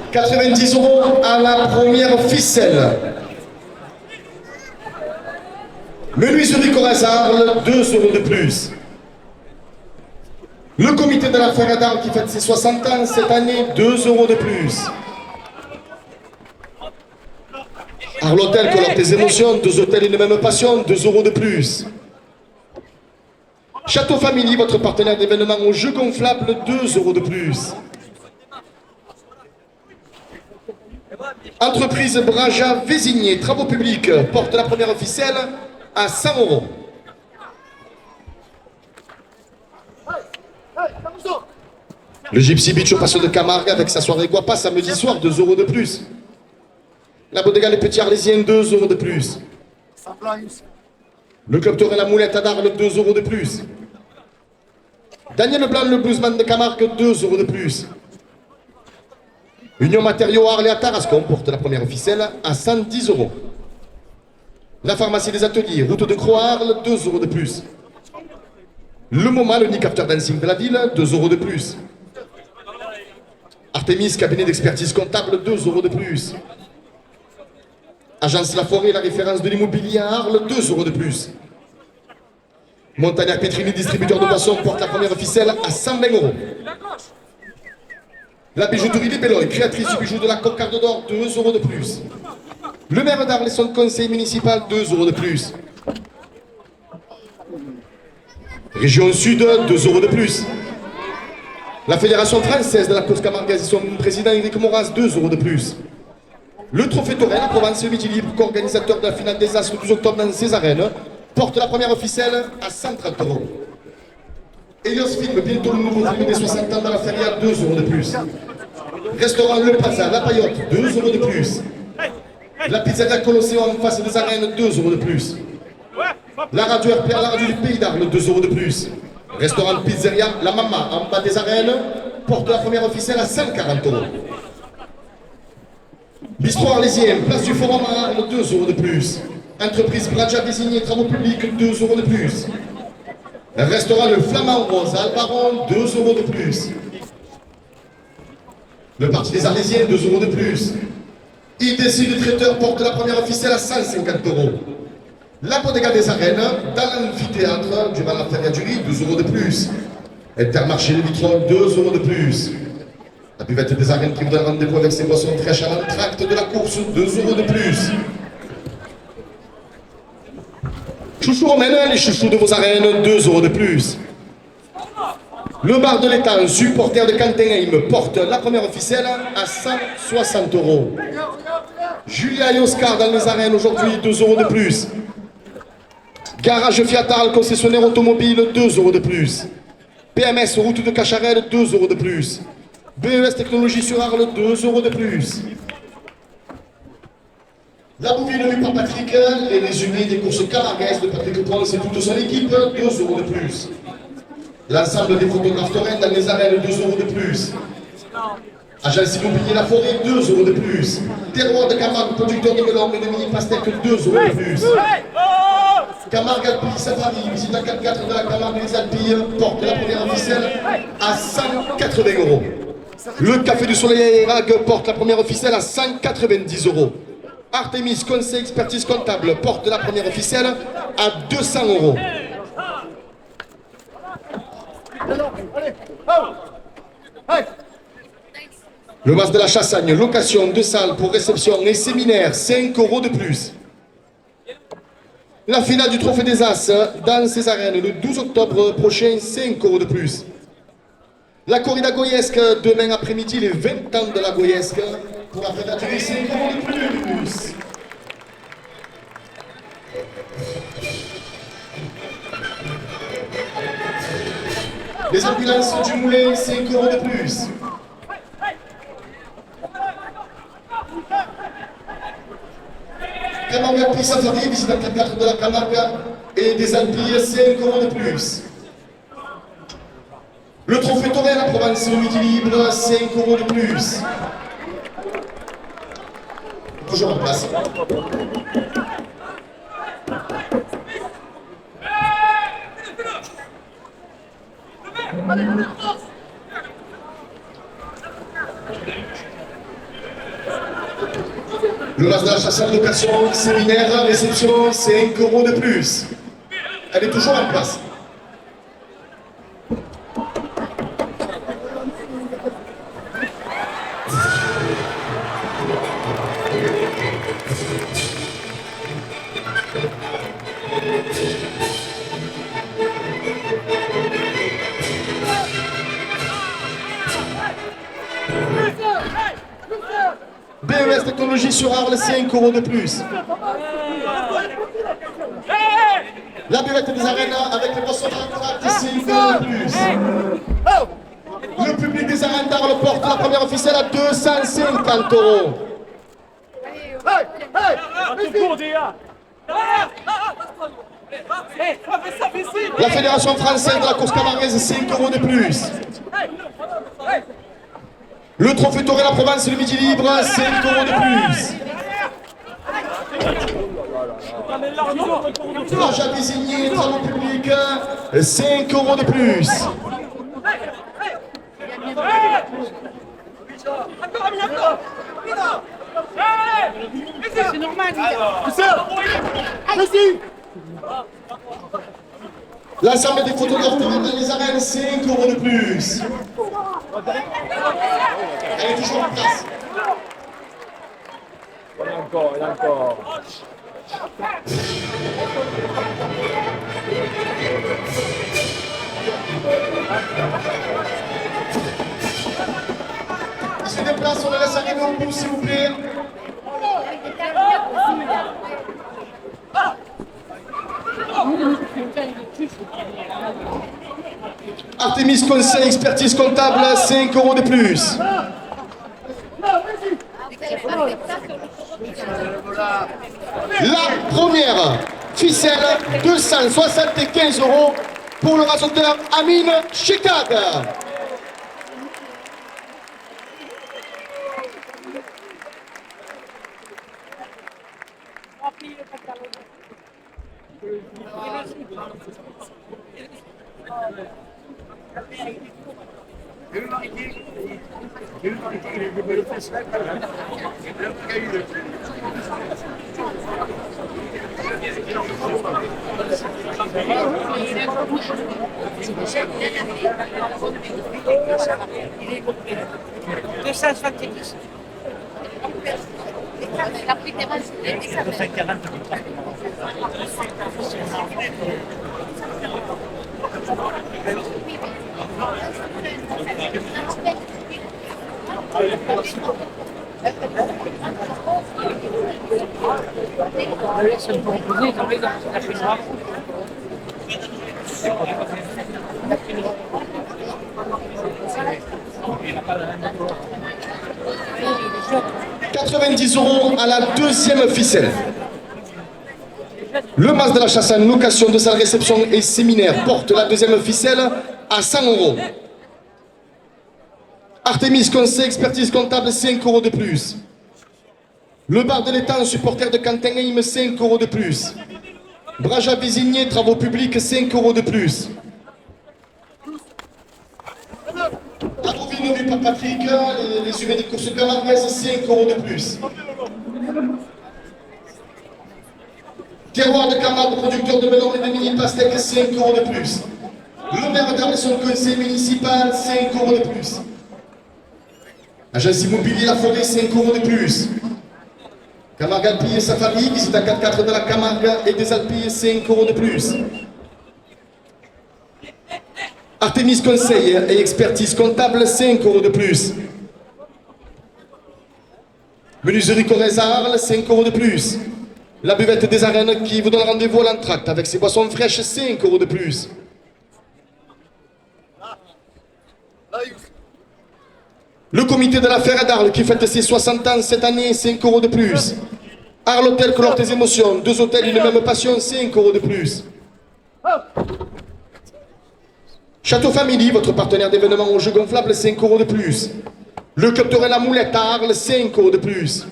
« 90 € à la première ficelle. Menuiserie Corrèze Arles, 2 € de plus. Le comité de la Forêt d'Arles qui fête ses 60 ans cette année, 2 € de plus. Arles Hôtel, colore tes émotions, 2 hôtels et une même passion, 2 € de plus. Château Family, votre partenaire d'événements aux jeux gonflables, 2 € de plus. Entreprise Braja Vésigné, travaux publics, porte la première ficelle à 100 €. Le Gypsy Beach au Passion de Camargue avec sa soirée Guapa samedi soir, 2 € de plus. La Bodega Les Petits Arlésiens, 2 € de plus. Le Club Torre et la Moulette à Darles, 2 € de plus. Daniel Blanc, le bluesman de Camargue, 2 € de plus. Union Matériaux Arles et à Tarascon porte la première ficelle à 110 €. La pharmacie des ateliers, route de Croix-Arles, 2 € de plus. Le MoMA, le Nick After Dancing de la ville, 2 € de plus. Artemis, cabinet d'expertise comptable, 2 € de plus. Agence La Forêt, la référence de l'immobilier à Arles, 2 € de plus. Montagnard Petrini, distributeur de boissons, porte la première ficelle à 120 €. La bijouterie des Belloy, créatrice du bijou de la cocarde d'or, 2 € de plus. Le maire d'Arles et son conseil municipal, 2 € de plus. Région Sud, 2 € de plus. La Fédération française de la course camargaise et son président Éric Moras, 2 € de plus. Le Trophée Torel, la Provence Midi Libre, co-organisateur de la finale des As le 12 octobre dans ses arènes, porte la première ficelle à 130 €. Elios Film, bientôt le nouveau film des 60 ans dans la feria, 2 € de plus. Restaurant Le Plaza, La Paillote, 2 € de plus. La pizzeria Colosseum en face des arènes, 2 € de plus. La radio RPA, la radio du Pays d'Arles, 2 € de plus. Restaurant Pizzeria La Mama en bas des arènes porte la première officielle à 140 €. Bistrot Arlésien, place du Forum à Arles, 2 € de plus. Entreprise Bradja désignée travaux publics, 2 € de plus. Restaurant Le Flamand Rose à Albaron, 2 € de plus. Le Parti des Arlésiens, 2 € de plus. IDC le traiteur porte la première officielle à 150 €. La Bodega des Arènes, dans l'amphithéâtre, durant la feria du riz, 2 € de plus. Intermarché Le Vitrol, 2 € de plus. La buvette des Arènes qui vous donne rendez-vous avec ses boissons fraîches à l'entracte de la course, 2 € de plus. Chouchou Romaine, les chouchous de vos arènes, 2 € de plus. Le bar de l'étang, supporter de Cantenheim, porte la première officielle à 160 €. Julia et Oscar dans les arènes aujourd'hui, 2 € de plus. Garage Fiat Arles, concessionnaire automobile, 2 € de plus. PMS, route de Cacharel, 2 € de plus. BES Technologie sur Arles, 2 € de plus. La bouvine vue par Patrick, les résumés des courses camarguaises de Patrick Pons et toute son équipe, 2 € de plus. L'ensemble des photographes taurennes dans les arènes, 2 € de plus. Agence Immobilier La Forêt, 2 € de plus. Terroir de Camargue, producteur de melon et de mini pastèques, 2 € de plus. Camargue Alpilles Safari, visite à 4x4 de la Camargue des Alpilles, porte la première officielle à 180 €. Le Café du Soleil à Érag porte la première officielle à 190 €. Artemis Conseil Expertise Comptable porte la première officielle à 200 €. Le Mas de la Chassagne, location de salles pour réception et séminaires, 5 € de plus. La finale du Trophée des As dans ses arènes le 12 octobre prochain, 5 € de plus. La corrida goyesque demain après-midi, les 20 ans de la goyesque, pour la prédature, 5 € de plus. Les ambulances du Moulin, 5 € de plus. Camargue Alpilles Safari, visite à 4x4 de la Camargue et des Alpilles, 5 € de plus. Le Trophée Torel, la Provence le Midi Libre, 5 € de plus. Toujours en place. Le Mas de la Chasse à location, séminaire, réception, 5 € de plus. Elle est toujours en place. BES Technologie sur Arles, 5 € de plus. La buvette des arènes avec les boissons d'entracte, 5 € de plus. Le public des arènes d'Arles porte la première officielle à 250 €. La Fédération française de la course camargaise, 5 € de plus. Le Trophée Torel la Provence le Midi Libre, 5 € de plus. Braja Désigné, travaux publics, 5 € de plus. C'est normal. Vas-y. L'Assemblée des photographes de les arènes, 5 € de plus. Elle est toujours en place. Il y en a encore, il y en a encore. Il se déplace, on le laisse arriver au bout, s'il vous plaît. Artemis Conseil, expertise comptable, 5 € de plus. La première ficelle, 275 € pour le rasoteur Amine Chekad. €90 à la deuxième ficelle. Le Mas de la Chasse en location de salle réception et séminaire porte la deuxième ficelle à 100 €. Artemis Conseil, expertise comptable, 5 € de plus. Le bar de l'étang, supporter de Quentin Heim, 5 € de plus. Braja Désigné, travaux publics, 5 € de plus. La bovine du Pape Patrick, les humains des courses camarguaises, 5 € de plus. Terroir de Camargue, producteur de melon et de mini pastèques, 5 € de plus. Le maire d'Arlesson, conseil municipal, 5 € de plus. Agence immobilier La Forêt, 5 € de plus. Camargue Alpille et sa famille, visite à 4x4 de la Camargue et des Alpilles, 5 € de plus. Artemis Conseil et expertise comptable, 5 € de plus. Menuiserie Corrèze à Arles, 5 € de plus. La buvette des arènes qui vous donne rendez-vous à l'entracte avec ses boissons fraîches, 5 € de plus. Le comité de la Ferre d'Arles qui fête ses 60 ans cette année, 5 € de plus. Arles Hôtel colore tes émotions, 2 hôtels, une même passion, 5 € de plus. Château Family, votre partenaire d'événements aux jeux gonflables, 5 € de plus. Le Culturel La Moulette à Arles, 5 € de plus.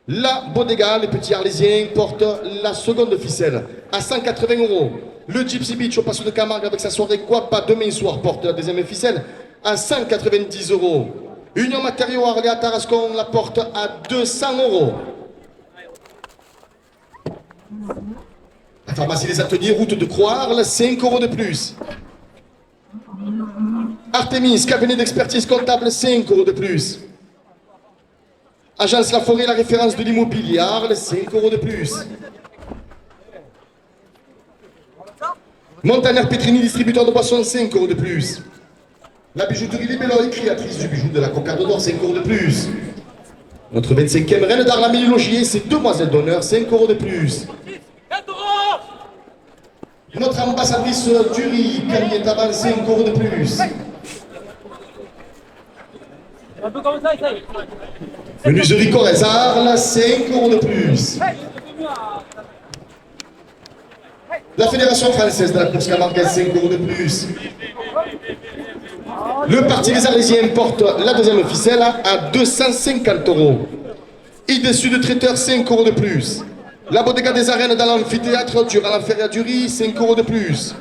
La Bodega, les petits Arlésiens, porte la seconde ficelle à 180 €. Le Gypsy Beach au Passo de Camargue avec sa soirée Guapa demain soir porte la deuxième ficelle à 190 €. Union Matériaux Arles à Tarascon la porte à 200 €. La pharmacie des ateliers, route de Croix-Arles, 5 € de plus. Artemis, cabinet d'expertise comptable, 5 € de plus. Agence La Forêt, la référence de l'immobilier, Arles, 5 € de plus. Montaner Petrini, distributeur de boissons, 5 € de plus. La bijouterie Les Belloy, créatrice du bijou de la cocarde d'or, 5 € de plus. Notre 25e reine d'Arles, Amélie Logier, et ses demoiselles d'honneur, 5 € de plus. Notre ambassadrice du riz, Camille Taban, 5 € de plus. Menuiserie Corrèze à Arles, 5 € de plus. La Fédération française de la course camarguaise, 5 € de plus. Le Parti des Arlésiens porte la deuxième ficelle à 250 €. Idée Sud Traiteur, 5 € de plus. La Bodega des Arènes dans l'amphithéâtre durant la Feria du Riz, 5 € de plus.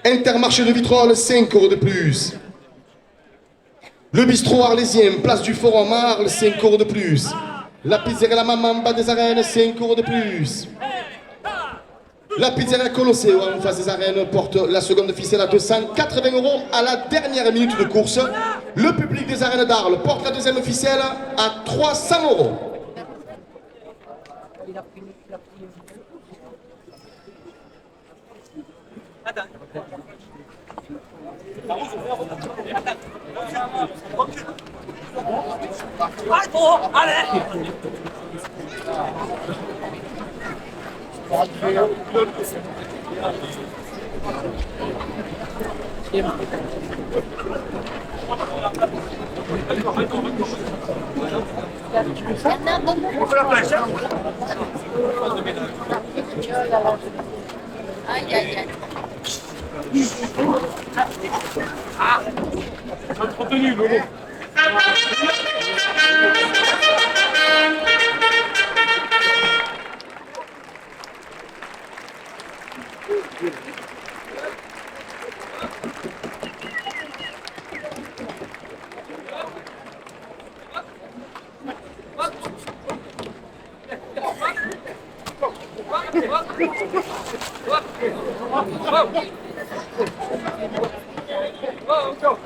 Intermarché de Vitrolles, 5 € de plus. Le bistrot arlésien, place du Forum Arles, 5 € de plus. La pizzeria La Mamamba des Arènes, 5 € de plus. La pizzeria Colosseo en face des Arènes porte la seconde ficelle à 280 € à la dernière minute de course. Le public des Arènes d'Arles porte la deuxième ficelle à 300 €. Allez. On fait la flèche, hein? Aïe, aïe, aïe. Entretenu, Lolo.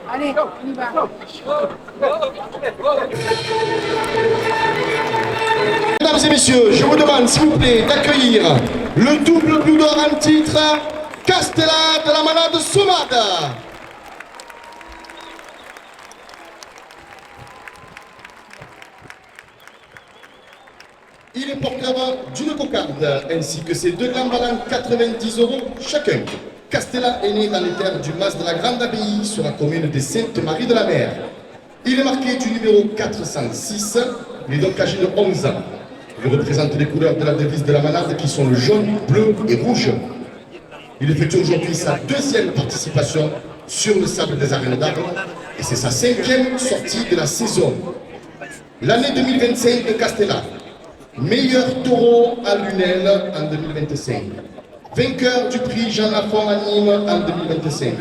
Allez, on y va. Mesdames et messieurs, je vous demande s'il vous plaît d'accueillir le double Blue d'or en titre, Castella de la Manade Somade. Il est porteur d'une cocarde ainsi que ses deux grands valant 90 € chacun. Castella est né dans les terres du Mas de la Grande Abbaye sur la commune de Sainte-Marie-de-la-Mer. Il est marqué du numéro 406, il est donc âgé de 11 ans. Il représente les couleurs de la devise de la Manade qui sont le jaune, bleu et rouge. Il effectue aujourd'hui sa deuxième participation sur le sable des Arènes d'Arles et c'est sa cinquième sortie de la saison. L'année 2025 de Castella, meilleur taureau à Lunel en 2025. Vainqueur du prix Jean Lafont à Nîmes en 2025.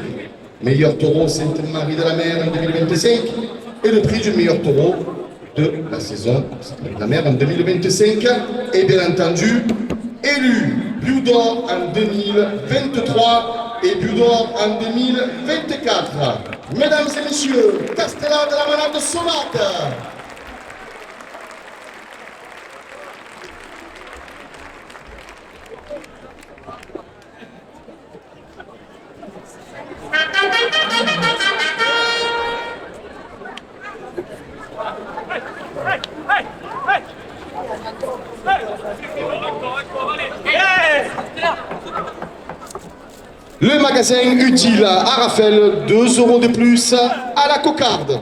Meilleur taureau Sainte-Marie-de-la-Mer en 2025. Et le prix du meilleur taureau de la saison Sainte-Marie-de-la-Mer en 2025. Et bien entendu, élu Blue d'or en 2023 et Blue d'or en 2024. Mesdames et messieurs, Castella de la Manade Somade. Le magasin utile à Raphaël, 2 € de plus à la cocarde.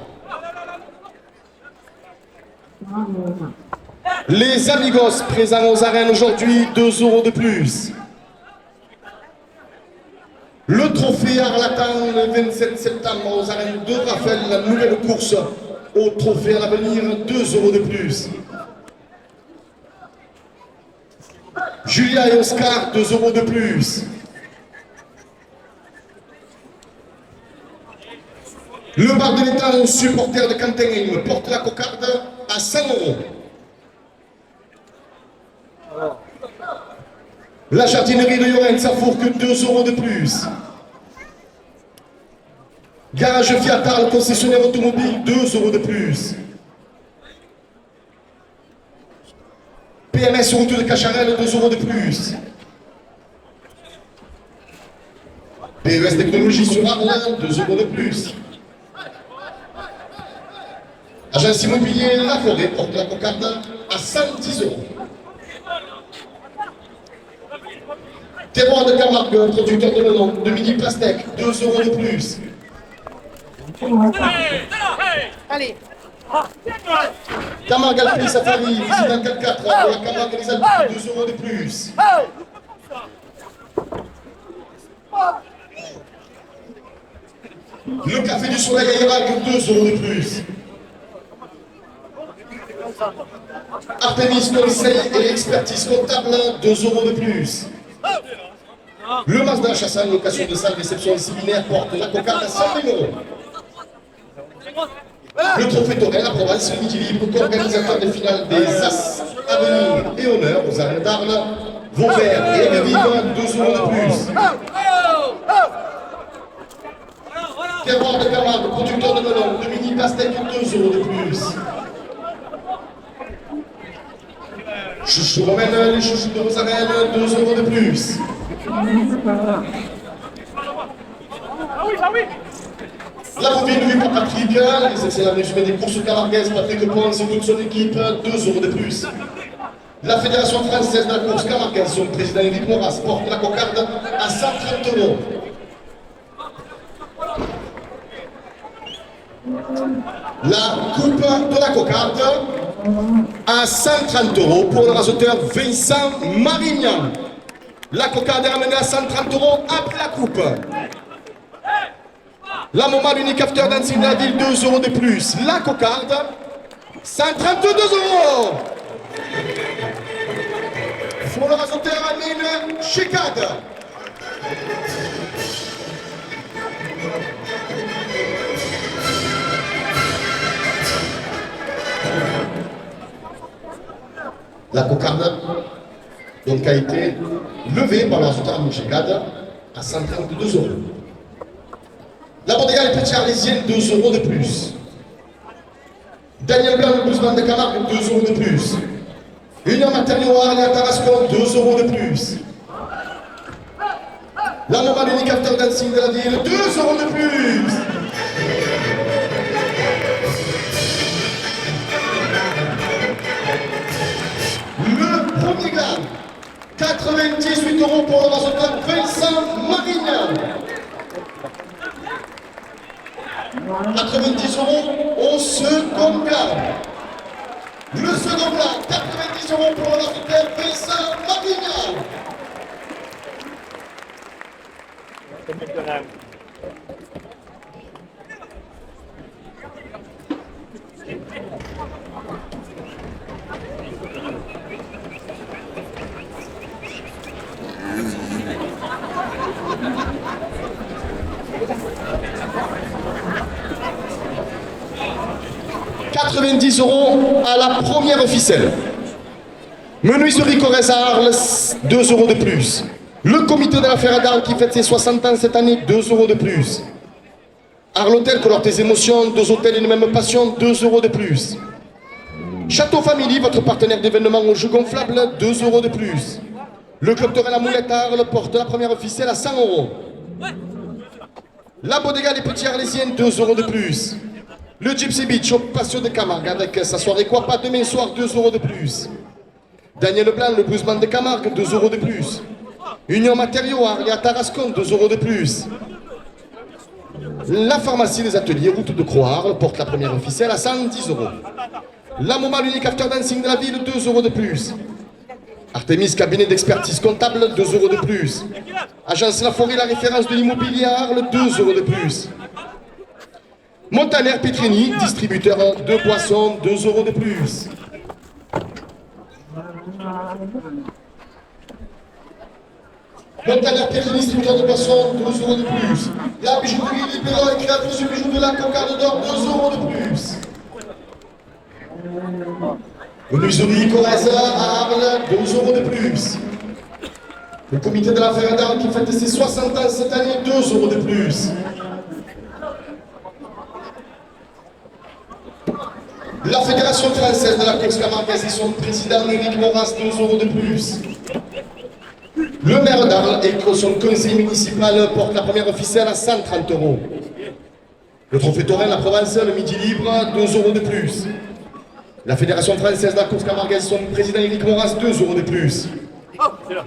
Les Amigos présents aux arènes aujourd'hui, 2 € de plus. Le trophée Arlatan le 27 septembre aux arènes de Raphaël, la nouvelle course au trophée à l'avenir, 2 € de plus. Julia et Oscar, 2 € de plus. Le bar de l'État, un supporter de Cantenheim, porte la cocarde à 100 €. La jardinerie de Llorens à Fourques, 2 € de plus. Garage Fiat Arles, concessionnaire automobile, 2 € de plus. PMS route de Cacharel, 2 € de plus. PES Technologie sur Arles, 2 € de plus. Agence immobilier La Forêt porte la cocarde à 110 €. Terroir de Camargue, producteur de melon, de mini pastèque, 2 € de plus. Allez. Camargue Alpine Safari, visite en 4x4, de la Camargue des Alpes, 2 € de plus. Le Café du Soleil à Irak, 2 € de plus. Artemis Conseil et expertise comptable, 2 € de plus. Le Mazda Chassin, location de salle, réception séminaire, porte la cocarde à 100 000 €. Le trophée Torel, la Provence, le Midi Libre, co-organisateur des finales des As, Avenir et Honneur aux arènes d'Arles, Vauvert et Vive, 2 € de plus. Terroir de Camargue, producteur de melon, de mini pastèque, 2 € de plus. Chouchou Romaine, les chouchous de vos arènes, 2 € de plus. La bovine Louis Patrick, les excellents résumés des courses camarguaises, Patrick Ponce et toute son équipe, 2 € de plus. La Fédération française de la course camarguaise, son président Éric Moras, porte la cocarde à 130 €. La coupe de la cocarde à 130 € pour le raseteur Vincent Marignan. La cocarde est ramenée à 130 € après la coupe. La Moma, l'unique after dancing de la ville, 2 € de plus. La cocarde, 132 €. Pour le raseteur Amine Chekad. La cocarde donc, a été levée par le raseteur Amine Chekad à 132 €. La Bodega Les Petits Arlésiennes, 2 € de plus. Daniel Blanc, le bluesman de Camargue, 2 € de plus. Union Matériaux Arles à Tarascon, 2 € de plus. La Moma, l'unique after dancing de la ville, 2 € de plus. Le premier gain, 98 € pour le raseteur Vincent Marignan. 90 € au second plat. Le second plat, 90 € pour le raseteur Vincent Marignan. €90 à la première ficelle. Menuiserie Corrèze à Arles, 2 € de plus. Le comité de la Ferre d'Arles qui fête ses 60 ans cette année, 2 € de plus. Arles Hôtel, colore tes émotions, 2 hôtels et une même passion, 2 € de plus. Château Family, votre partenaire d'événements aux jeux gonflables, 2 € de plus. Le club Torel La Moulette à Arles porte la première ficelle à 100 €. La Bodega Les Petits Arlésiennes, 2 € de plus. Le Gypsy Beach au Patio de Camargue avec sa soirée quoi pas demain soir, 2 € de plus. Daniel Blanc, le bluesman de Camargue, 2 € de plus. Union Matériaux Arles à Tarascon, 2 € de plus. La pharmacie des ateliers route de Croix-Arles porte la première ficelle à 110 €. La Moma, l'unique after dancing de la ville, 2 € de plus. Artemis, cabinet d'expertise comptable, 2 € de plus. Agence La Forêt, la référence de l'immobilier à Arles, 2 € de plus. Montaner Petrini, distributeur de boissons, 2 € de plus. Montaner Petrini, distributeur de boissons, 2 € de plus. La bijouterie Libéro et créatrice du bijou de la cocarde d'or, 2 € de plus. Menuiserie Corrèze à Arles, 2 € de plus. Le comité de la Ferre d'Arles qui fête ses 60 ans cette année, 2 € de plus. La Fédération française de la course camarguaise et son président Éric Moras, 2 € de plus. Le maire d'Arles et son conseil municipal portent la première ficelle à 130 €. Le trophée Torel, la Provence, le Midi Libre, 2 € de plus. La Fédération française de la course camarguaise, son président Éric Moras, 2 € de plus.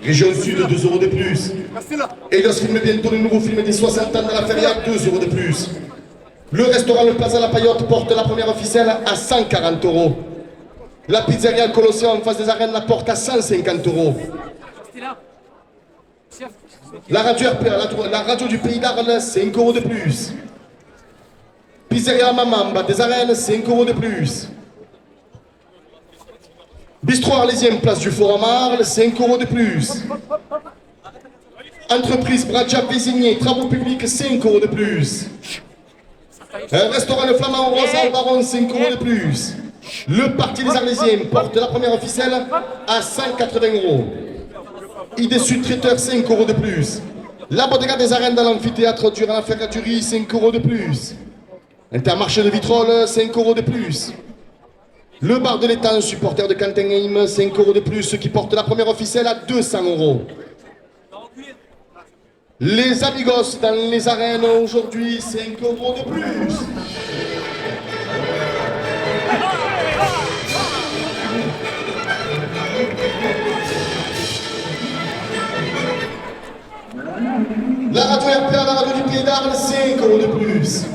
Région Sud, 2 € de plus. Elios filme bientôt le nouveau film des 60 ans de la Ferrière, 2 € de plus. Le restaurant Le Plaza La Paillotte porte la première ficelle à 140 €. La pizzeria Colosseum en face des arènes la porte à 150 €. La radio du Pays d'Arles, 5 € de plus. Pizzeria Mamamba des arènes, 5 € de plus. Bistrot Arlésien, place du Forum Arles, 5 € de plus. Entreprise Bradjab Vésigné, travaux publics, 5 € de plus. Restaurant Le Flamand Rose Baron, 5 € de plus. Le Parti des Arlésiens porte la première officielle à 180 €. Idée Sud Traiteur, 5 € de plus. La Bodega des Arènes dans l'amphithéâtre durant la ferraillerie, 5 € de plus. Intermarché de Vitrolles, 5 € de plus. Le bar de l'étang, supporter de Cantenheim, 5 € de plus, qui porte la première officielle à 200 €. Les Amigos dans les arènes, aujourd'hui, 5 € de plus. La radio RPA, la radio du Pays d'Arles, 5 € de plus.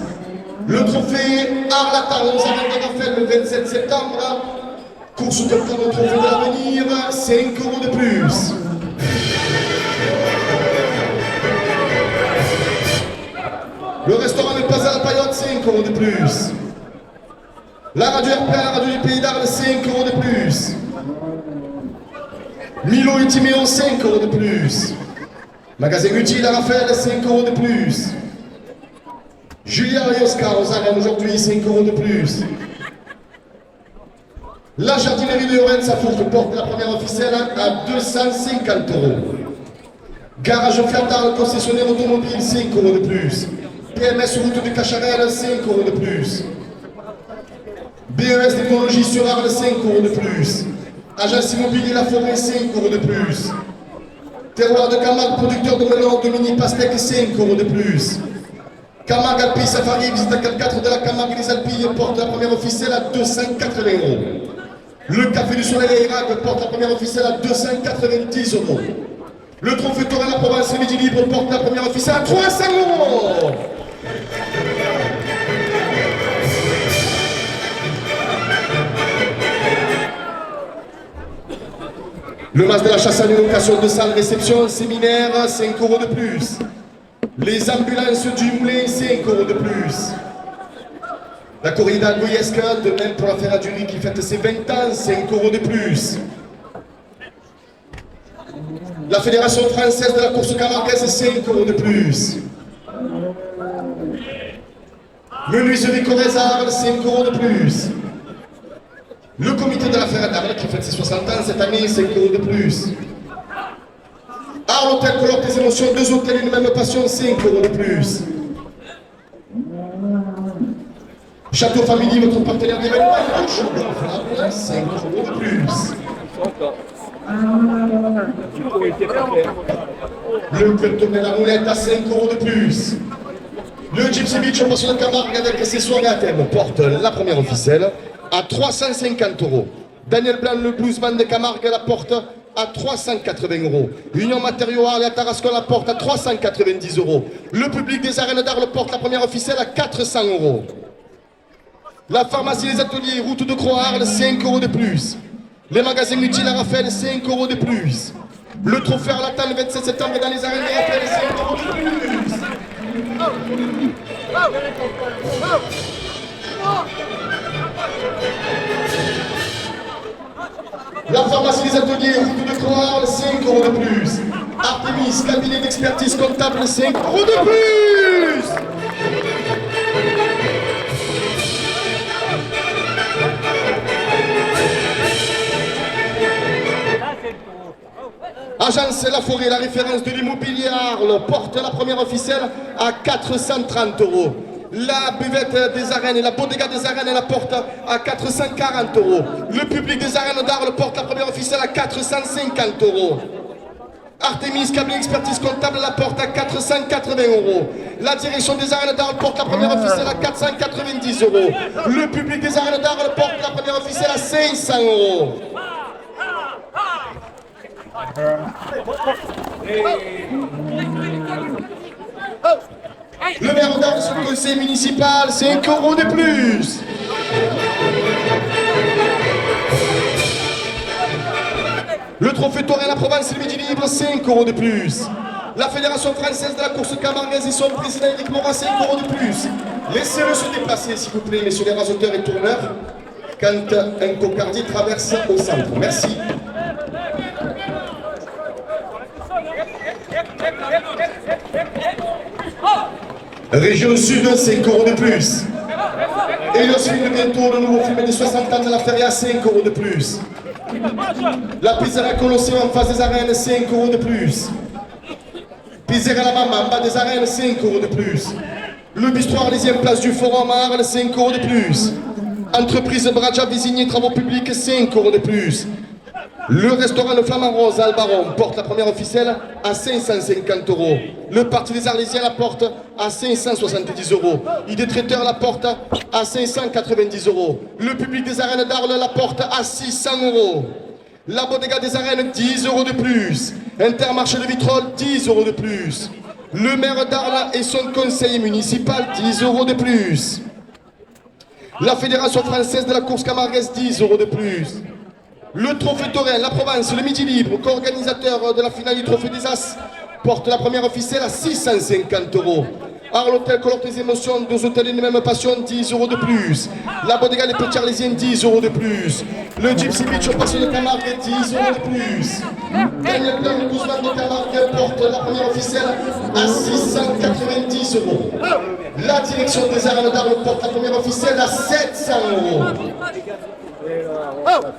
Le trophée Arlatan aux arènes de Raphaël le 27 septembre. Course de le trophée de l'avenir, 5 € de plus. Le restaurant Le Plaza La Paillotte, 5 € de plus. La radio RPA, la radio du Pays d'Arles, 5 € de plus. Milo et Timéon, 5 € de plus. Magasin utile à Raphaël, 5 € de plus. Julia et Oscar aux arènes aujourd'hui, 5 € de plus. La jardinerie de Lorenz à Fourques porte la première officielle à 250 €. Garage Fiat Arles, concessionnaire automobile, 5 € de plus. PMS route de Cacharel, 5 € de plus. BES Technologie sur Arles, 5 € de plus. Agence immobilier La Forêt, 5 € de plus. Terroir de Camargue, producteur de melon, de mini pastèque, 5 € de plus. Camargue Alpille Safari, visite à 4 de la Camargue et les Alpilles porte la première officielle à 280 €. Le Café du Soleil à Irak porte la première officielle à 290 €. Le Trophée Torre à la Provence et Midi Libre porte la première officielle à 300 €. Le Mas de la Chasse à l'occasion de salle réception, séminaire, 5 € de plus. Les ambulances du Moulin, 5 € de plus. La corrida goyesque, de même pour la ferraillerie qui fête ses 20 ans, 5 € de plus. La Fédération française de la course camarguaise, 5 € de plus. Menuiserie Corrèze-Arles, 5 € de plus. Le comité de la Ferre d'Arles qui fête ses 60 ans cette année, 5 € de plus. Arles Hôtel Colore des émotions, 2 hôtels, une même passion, 5 € de plus. Château Family, votre partenaire d'événement, 5 € de plus. Le club tourné la roulette à 5 € de plus. Le Gypsy Beach, on passe de Camargue avec ses soirées à thème, porte la première officielle à 350 €. Daniel Blanc, le bluesman de Camargue, la porte à 380 €. Union Matériaux Arles et à Tarascon la porte à 390 €. Le public des arènes d'Arles porte la première officielle à 400 €. La pharmacie des ateliers, route de Croix-Arles, 5 € de plus. Les magasins utiles à Raphaël, 5 € de plus. Le trophée Arlatan le 27 septembre dans les arènes de Raphaël, 5 € de plus. La pharmacie des ateliers, route de Croix-Arles, 5 € de plus. Artemis, cabinet d'expertise comptable, 5 € de plus. Agence La Forêt, la référence de l'immobilier Arles, porte la première officielle à 430 €. La buvette des arènes et la bodega des arènes, elle la porte à 440 €. Le public des arènes d'Arles porte la première officielle à 450 €. Artemis, cabinet expertise comptable, la porte à 480 €. La direction des arènes d'Arles porte la première officielle à 490 €. Le public des arènes d'Arles porte la première officielle à 500 €. Le maire d'Arles sur le conseil municipal, 5 € de plus. Le trophée Torre à la Provence et le Midi Libre, 5 € de plus. La Fédération française de la course camarguaise et son président Eric Morin, 5 € de plus. Laissez-le se déplacer, s'il vous plaît, messieurs les rasoteurs et tourneurs. quand un cocardier traverse au centre. Merci. Région Sud, 5 euros de plus. Elios filme bientôt le nouveau film des 60 ans de la Feria, 5 euros de plus. La pizzeria Colosseum en face des arènes, 5 euros de plus. Pizzeria La Mama en bas des arènes, 5 euros de plus. Le bistrot arlésien place du Forum à Arles, 5 euros de plus. Entreprise Bradja Visigny Travaux Publics, 5 euros de plus. Le restaurant Le Flamand Rose à Albaron porte la première officielle à 550 euros. Le Parti des Arlésiens la porte à 570 euros. ID Traiteur la porte à 590 euros. Le public des arènes d'Arles la porte à 600 euros. La Bodega des arènes, 10 euros de plus. Intermarché de Vitrolles, 10 euros de plus. Le maire d'Arles et son conseiller municipal, 10 euros de plus. La Fédération française de la course camarguaise, 10 euros de plus. Le Trophée Taurin, la Provence, le Midi Libre, co-organisateur de la finale du Trophée des As, porte la première officielle à 650 euros. Arles Hôtel collecte les émotions, 2 hôtels et une même passion, 10 euros de plus. La Bodega Les Petits Arlésiens, 10 euros de plus. Le Gypsy Beach au Passion de Camargue, 10 euros de plus. Daniel Blanc, Guzman de Camargue porte la première officielle à 690 euros. La direction des arènes d'Arles porte la première officielle à 700 euros.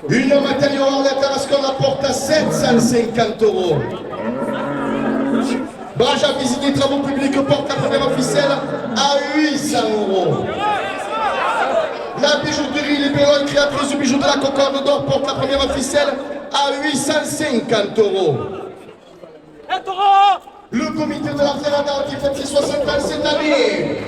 Une matériau Arlette Tarascon la porte à 750 euros. Bradja Visigny Travaux Publics porte la première officielle à 800 euros. La bijouterie Les Bélones, créatrice du bijou de la Concorde d'Or, porte la première officielle à 850 euros. Le comité de la Fiera d'Arles qui fête ses 60 ans cette année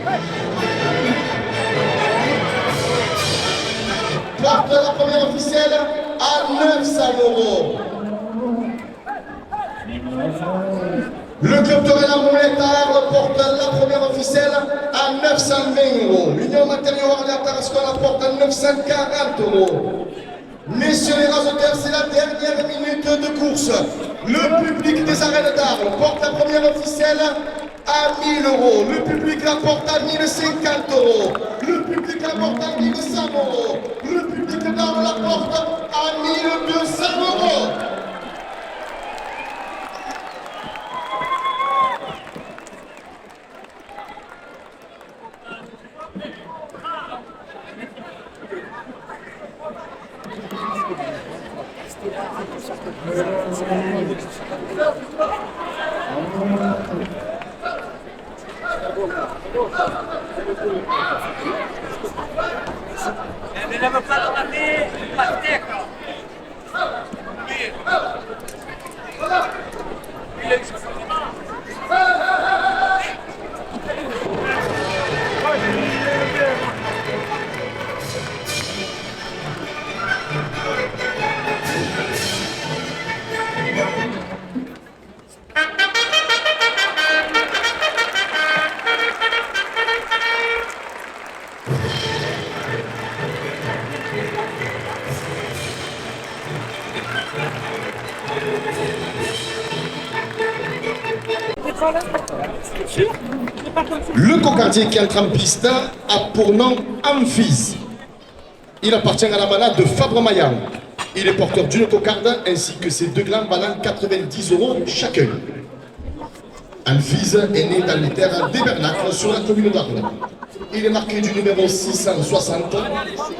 porte la première officielle à 900 euros. Le club de Rennes Moulette à Arles porte la première officielle à 920 euros. L'Union Matériau Arlette Tarascon la porte à 940 euros. Messieurs les rasoteurs, c'est la dernière minute de course. Le public des arènes d'Arles porte la première officielle à 1000 euros. Le public la porte à 1050 euros. Le public la porte à 1100 euros. Le public d'Arles la porte à 1200 euros. Mais n'avons pas demandé la tête. Le cocardier qui entre en piste a pour nom Amphis. Il appartient à la manade de Fabre-Maillan. Il est porteur d'une cocarde ainsi que ses 2 glands valant 90 euros chacun. Amphis est né dans les terres d'Ébernacles sur la commune d'Arles. Il est marqué du numéro 660.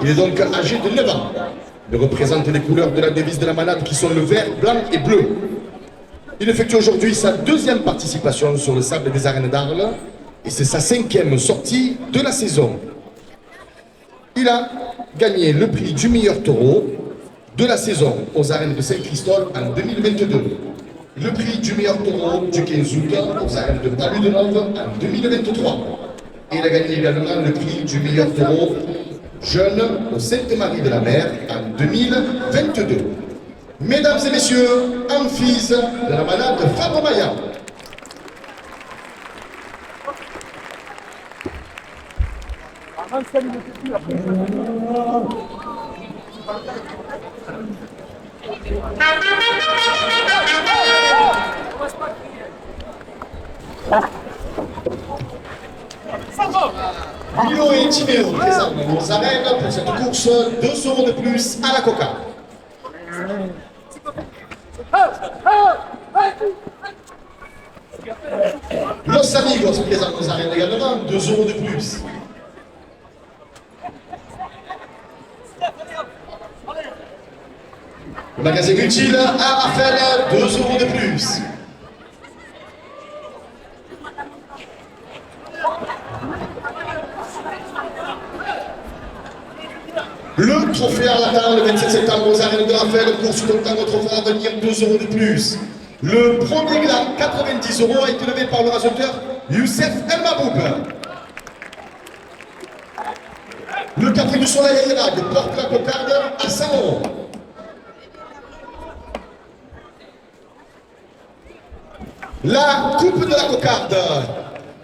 Il est donc âgé de 9 ans. Il représente les couleurs de la devise de la manade qui sont le vert, blanc et bleu. Il effectue aujourd'hui sa 2e participation sur le sable des arènes d'Arles et c'est sa 5e sortie de la saison. Il a gagné le prix du meilleur taureau de la saison aux arènes de Saint-Christophe en 2022. Le prix du meilleur taureau du 15 août aux arènes de Palu-de-Nove en 2023. Et il a gagné également le prix du meilleur taureau jeune au Sainte-Marie-de-la-Mer en 2022. Mesdames et messieurs, Amphis de la manade de Fabre-Maillan. Milo et Timéo présents aux arènes pour cette course, 2 € de plus à la coca. Los Amigos présents aux arènes également, 2 € de plus. Le magasin utile à Raphaël, 2 € de plus. Le trophée à la le 27 septembre aux arènes de Raphaël, course comptant au trophée à venir, 2 € de plus. Le premier gland, 90 € a été levé par le raseteur Youssef El Maboub. Le café du soleil à Irak porte la cocarde à 100 €. La coupe de la cocarde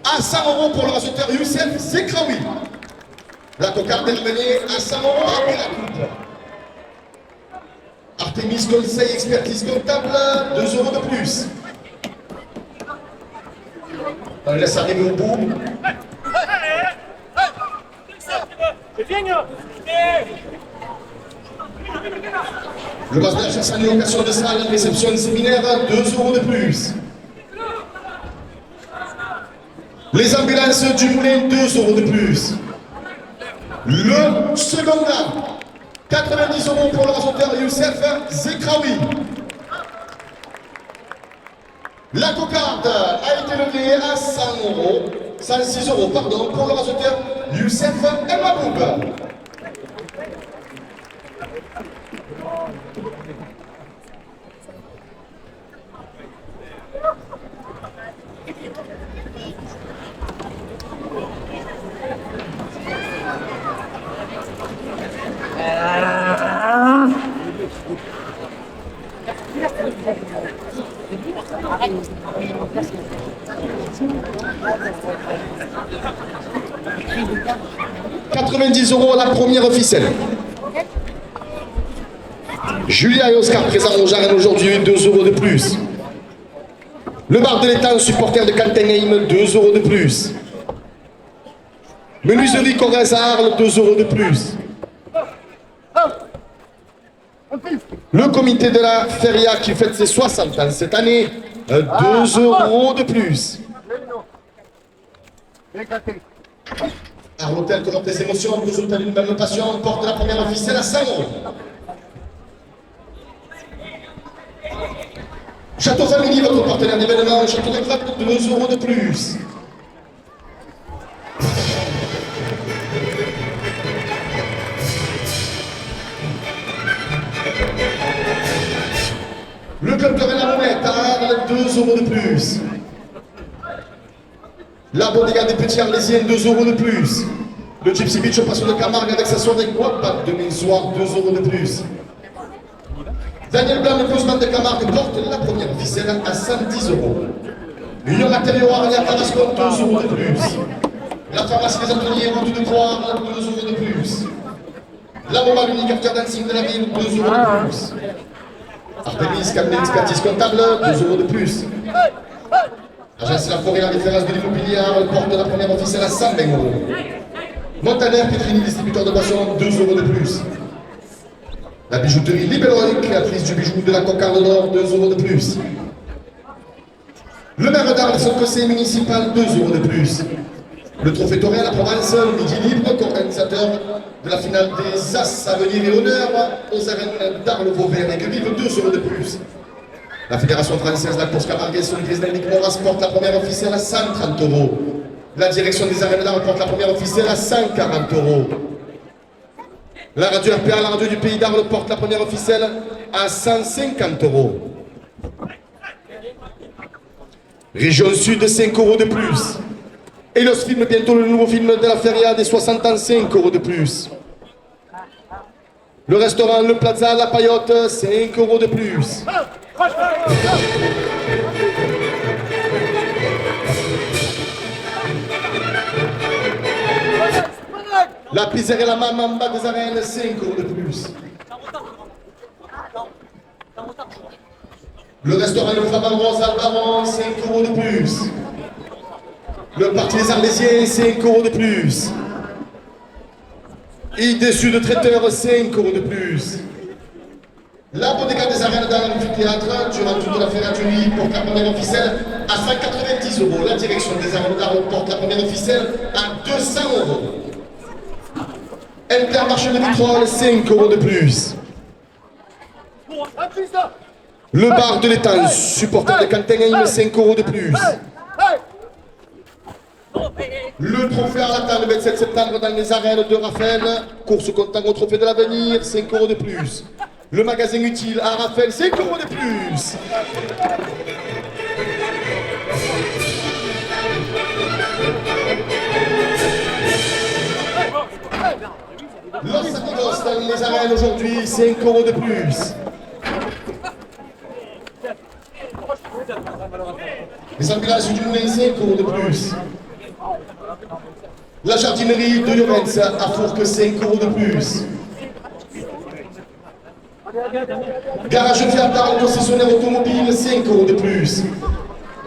à 100 € pour le raseteur Youssef Zekraoui. La cocarde est menée à 100 € et la coupe. Artemis Conseil Expertise Comptable, 2 € de plus. On laisse arriver au bout. Le bas de la chasse en location de salle, réception de séminaire, 2 € de plus. Les ambulances du Moulin, 2 € de plus. Le second gars, 90 € pour le raseteur Youssef Zekraoui. La cocarde a été levée à 106 € pardon, pour le raseteur Youssef El Maboub. « 90 € la première ficelle. Julia et Oscar présents aux arènes aujourd'hui, 2 € de plus. Le bar de l'étang, supporter de Cantenheim, 2 € de plus. Menuiserie Corrèze à Arles, 2 € de plus. Le comité de la Feria qui fête ses 60 ans cette année, 2 € de plus. À l'hôtel Colombe des émotions, deux hôtels une même passion, porte la première officielle à 100 €. Château Family, votre partenaire d'événement, Château de Grappe, 2 € de plus. Le club de la Monette à Arles, 2 € de plus. La Bodega des Petits Arlésiens, 2 € de plus. Le Gypsy Beach au Passion de Camargue avec sa soirée Guapat demain soir, 2 € de plus. Daniel Blanc, le Bluesman de Camargue, porte la première ficelle à 110 €. Union Matériaux Arlia Carrasco, 2 € de plus. La pharmacie des ateliers Route de Croix, 2 € de plus. La Moma, l'unique after dancing de la ville, 2 € de plus. Artemis, cabinet d'expertise comptable, 2 € de plus. Agence La Forêt, la référence de l'immobilier, porte la première officielle à 120 €. Montaner, Petrini, distributeur de boissons, 2 € de plus. La bijouterie Libelroy, créatrice du bijou de la cocarde d'or, 2 € de plus. Le maire d'Arles, son conseil municipal, 2 € de plus. Le trophée Toré à la Provence, midi libre, organisateur de la finale des As à venir et honneur aux arènes d'Arles, Vauvert et Guevive, 2 € de plus. La Fédération française de la course Camargue et son président Nick Moras porte la première officielle à 130 €. La direction des arènes d'Arles porte la première officielle à 140 €. La radio RPA, la radio du Pays d'Arles, porte la première officielle à 150 €. Région Sud, 5 € de plus. Elos Film, bientôt le nouveau film de la Feria des 60 ans, 5 € de plus. Le restaurant Le Plaza, La Paillote, 5 € de plus. La pizzeria La Mamamba des arènes, 5 € de plus. Le restaurant Le Flamand Rose Albaron, 5 € de plus. Le parti des Arlésiens, 5 € de plus. Et dessus de traiteur, 5 € de plus. La bodega des arènes dans l'amphithéâtre, durant toute la ferraillerie, porte la première ficelle à 190 €. La direction des arènes d'Arles porte la première ficelle à 200 €. Intermarché de Vitrolles, 5 € de plus. Le bar de l'étang, supporter de Cantenheim, 5 € de plus. Le trophée à la le 27 septembre dans les arènes de Raphaël, course comptant au trophée de l'avenir, 5 € de plus. Le magasin utile à Raphaël, 5 € de plus. Los Amigos dans les arènes aujourd'hui, 5 € de plus. Les ambulances du Moulin, 5 € de plus. La jardinerie de Llorens à Fourques, 5 € de plus. Garage Fiat Arles, concessionnaire automobile, 5 € de plus.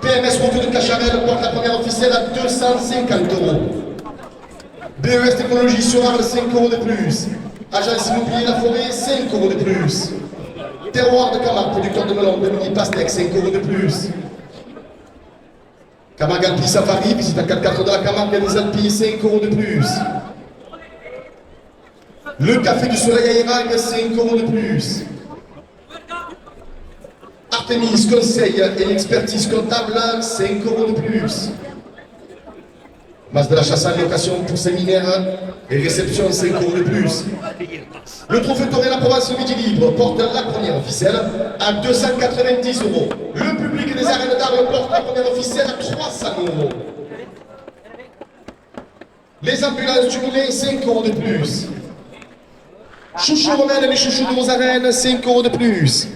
PMS Route de Cacharel porte la première officielle à 250 €. BES Technologie sur Arles, 5 € de plus. Agence Immobilier La Forêt, 5 € de plus. Terroir de Camargue, producteur de melon, de mini pastèque, 5 € de plus. Camargue Alpi Safari, visite à 4x4 de la Camargue et des Alpes, 5 € de plus. Le Café du Soleil à Irag, 5 € de plus. Artemis Conseil et expertise comptable, 5 € de plus. Masse de la chasse à location pour séminaire et réception, 5 € de plus. Le trophée Toré La Provence Midi Libre porte la première officielle à 290 €. Le public des arènes d'Arles porte la première officielle à 300 €. Les ambulances du Moulin, 5 € de plus. Chouchou Romaine et les chouchous de vos arènes, 5 € de plus.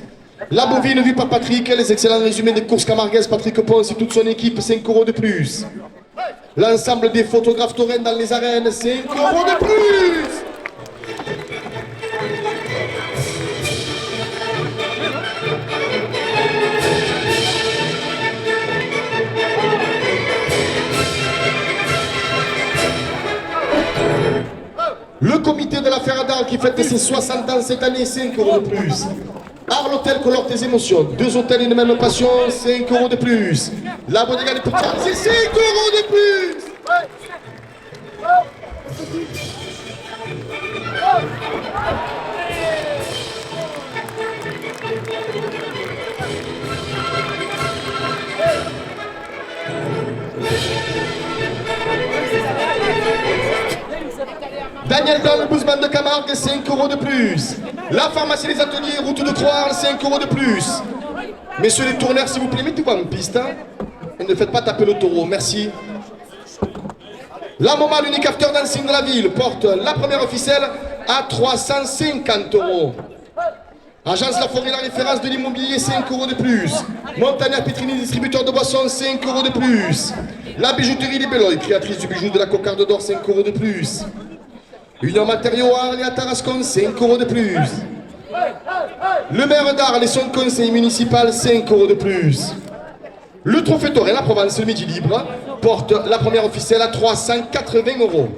La bovine vue par Patrick, les excellents résumés des courses camarguaises, Patrick Ponce et toute son équipe, 5 € de plus. L'ensemble des photographes taurennes dans les arènes, 5 € de plus. Le comité de la Ferra d'Arles qui fête ses 60 ans cette année, 5 € de plus. Arles Hôtel colore tes émotions. 2 hôtels, une même passion, 5 € de plus. La bodega des petits, c'est 5 € de plus. Daniel Blanc, le bousman de Camargue, 5 € de plus. La pharmacie des ateliers, route de Croix, 5 € de plus. Messieurs les tourneurs, s'il vous plaît, mettez-vous en piste. Hein, et ne faites pas taper le taureau, merci. La MoMA, l'unique after dancing de la ville, porte la première officielle à 350 €. Agence La Forêt, la référence de l'immobilier, 5 € de plus. Montagnard Petrini, distributeur de boissons, 5 € de plus. La bijouterie Les Belloy, créatrice du bijou de la cocarde d'or, 5 € de plus. Union Matériaux à Arles et à Tarascon, 5 € de plus. Le maire d'Arles et son conseil municipal, 5 € de plus. Le trophée Toré La Provence, le Midi Libre, porte la première officielle à 380 €.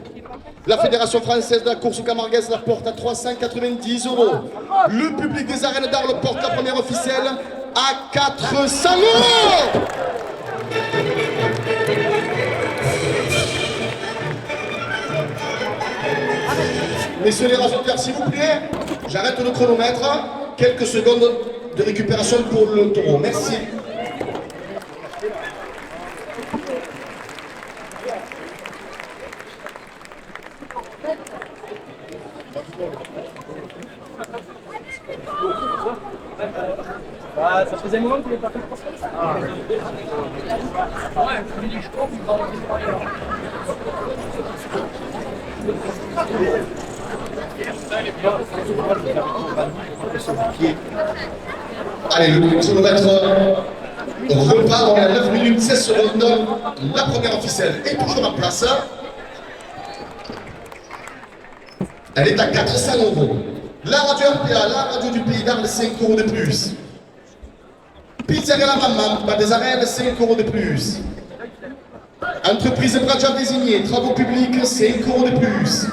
La Fédération française de la course camarguaise la porte à 390 €. Le public des arènes d'Arles porte la première officielle à 400 €. Messieurs les rajouteurs, s'il vous plaît, j'arrête le chronomètre. Quelques secondes de récupération pour le taureau. Merci. Ça faisait un moment que tu n'avais pas fait pour ça. Allez, le chronomètre repart, on est à 9 minutes 16 secondes. La première officielle est toujours en place. Elle est à 400 €. La radio RPA, la radio du Pays d'Arles, 5 € de plus. Pizzeria La Maman, pas des arènes, 5 € de plus. Entreprise Bradja désignée, travaux publics, 5 € de plus.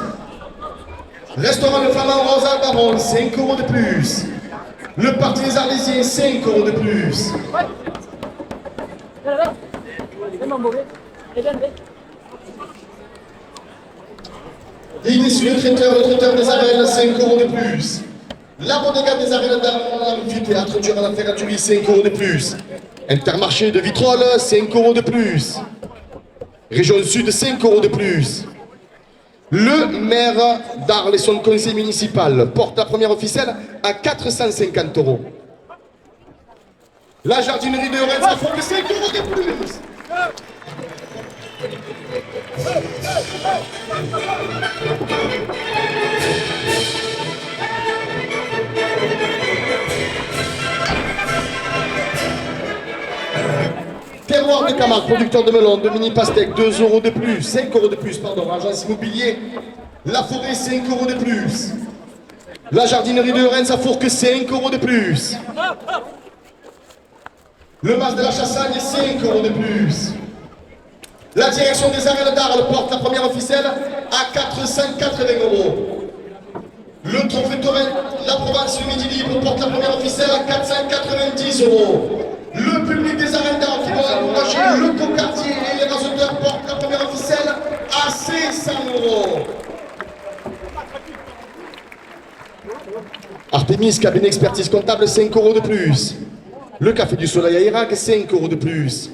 Restaurant Le Flamand Rosa Baron, 5 € de plus. Le Parti des Arlésiens, 5 € de plus. Ligne sur le traiteur des Arènes, 5 € de plus. La Bodega des Arènes d'Amphithéâtre Durand la Ferrature, 5 € de plus. Intermarché de Vitrolles, 5 € de plus. Région Sud, 5 € de plus. Le maire d'Arles et son conseil municipal porte la première officielle à 450 €. La jardinerie de Rennes, ça fait 5 € de plus. Terroir de Camargue, producteur de melon, de mini pastèque, 2 € de plus, 5 € de plus, pardon, agence immobilier, la forêt, 5 € de plus. La jardinerie de Rennes, ça fourque 5 € de plus. Le mas de la Chassagne, 5 € de plus. La direction des arènes d'Arles porte la première officielle à 480 €. Le trophée Torrent, la Provence, le Midi Libre porte la première officielle à 490 €. Le public des arènes d'Arles qui va encourager le Cocartier et les raseteurs portent la première officielle à 500 €. Artemis, cabinet expertise comptable, 5 € de plus. Le Café du Soleil à Irak, 5 € de plus.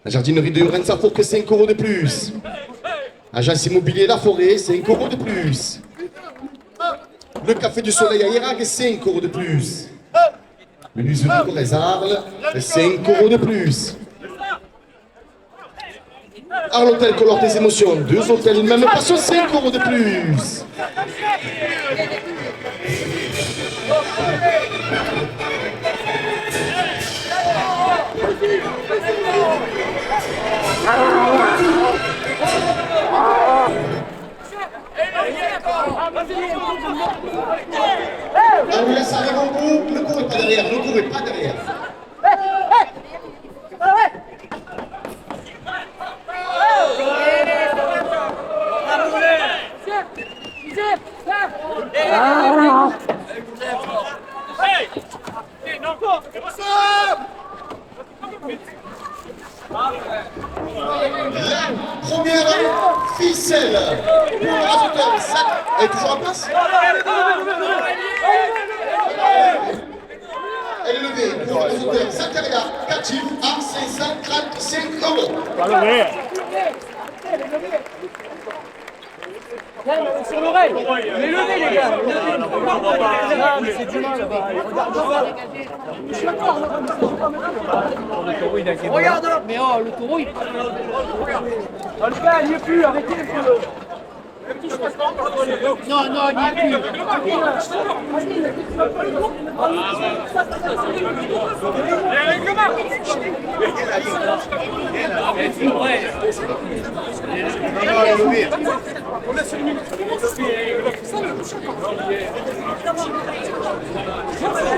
La jardinerie de Rennes, ça fourque 5 € de plus. Agence immobilier La Forêt, 5 € de plus. Le Café du Soleil à Irak, 5 € de plus. Le Luxe de Corrèze à Arles, 5 € de plus. Arles Hôtel colore tes émotions, 2 hôtels, une même passion, 5 € de plus. On vous laisse arriver au bout, ne courez pas derrière, ne courez pas derrière. La première ficelle pour le raseteur, elle est toujours en place. Elle est levée pour le raseteur Zacharia Katif à 535 €. Sur l'oreille. Mais levez les gars. C'est du mal là-bas. Regarde. Mais oh, le taureau il. Oh le gars, il n'y est plus, arrêtez le feu. Non, non, il n'y est plus.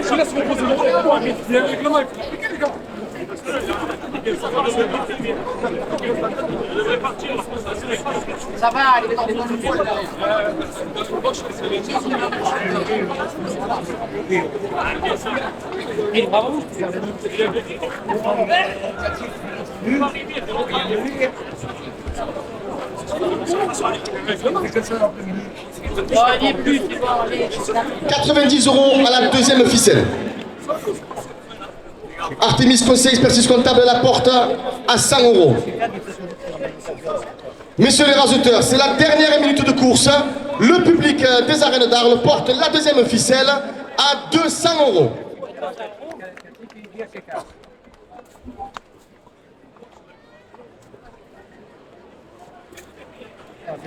Je laisse reposer le règlement, mais le règlement ça va, il est dans le poil là. Et bravo. Oh, il est plus, tu vois, allez. 90 € à la deuxième ficelle. Artemis Conseil Expertise Comptable la porte à 100 €. Messieurs les raseteurs, c'est la dernière minute de course. Le public des arènes d'Arles porte la deuxième ficelle à 200 €.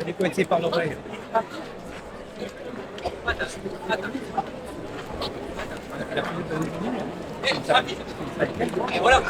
Il est coincé par l'oreille. Et voilà.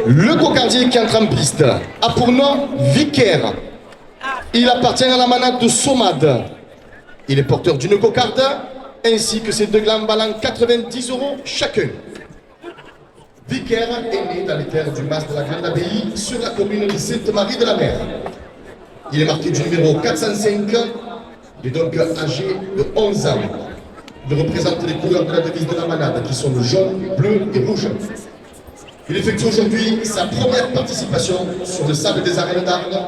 Le cocardier qui entre en piste a pour nom Vicaire. Il appartient à la manade de Somad. Il est porteur d'une cocarde ainsi que ses deux glands valant 90 € chacun. Vicaire est né dans les terres du Mas de la Grande Abbaye sur la commune de Sainte-Marie-de-la-Mer. Il est marqué du numéro 405. Il est donc âgé de 11 ans. Il représente les couleurs de la devise de la manade qui sont le jaune, bleu et rouge. Il effectue aujourd'hui sa première participation sur le sable des arènes d'Arles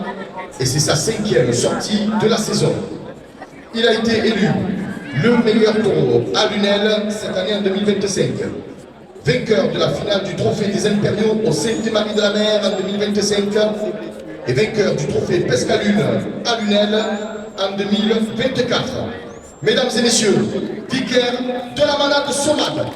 et c'est sa 5e sortie de la saison. Il a été élu le meilleur taureau à Lunel cette année en 2025. Vainqueur de la finale du trophée des Impériaux au Sainte-Marie-de-la-Mer en 2025 et vainqueur du trophée Pescalune à Lunel en 2024. Mesdames et messieurs, Vicaire de la manade Somad.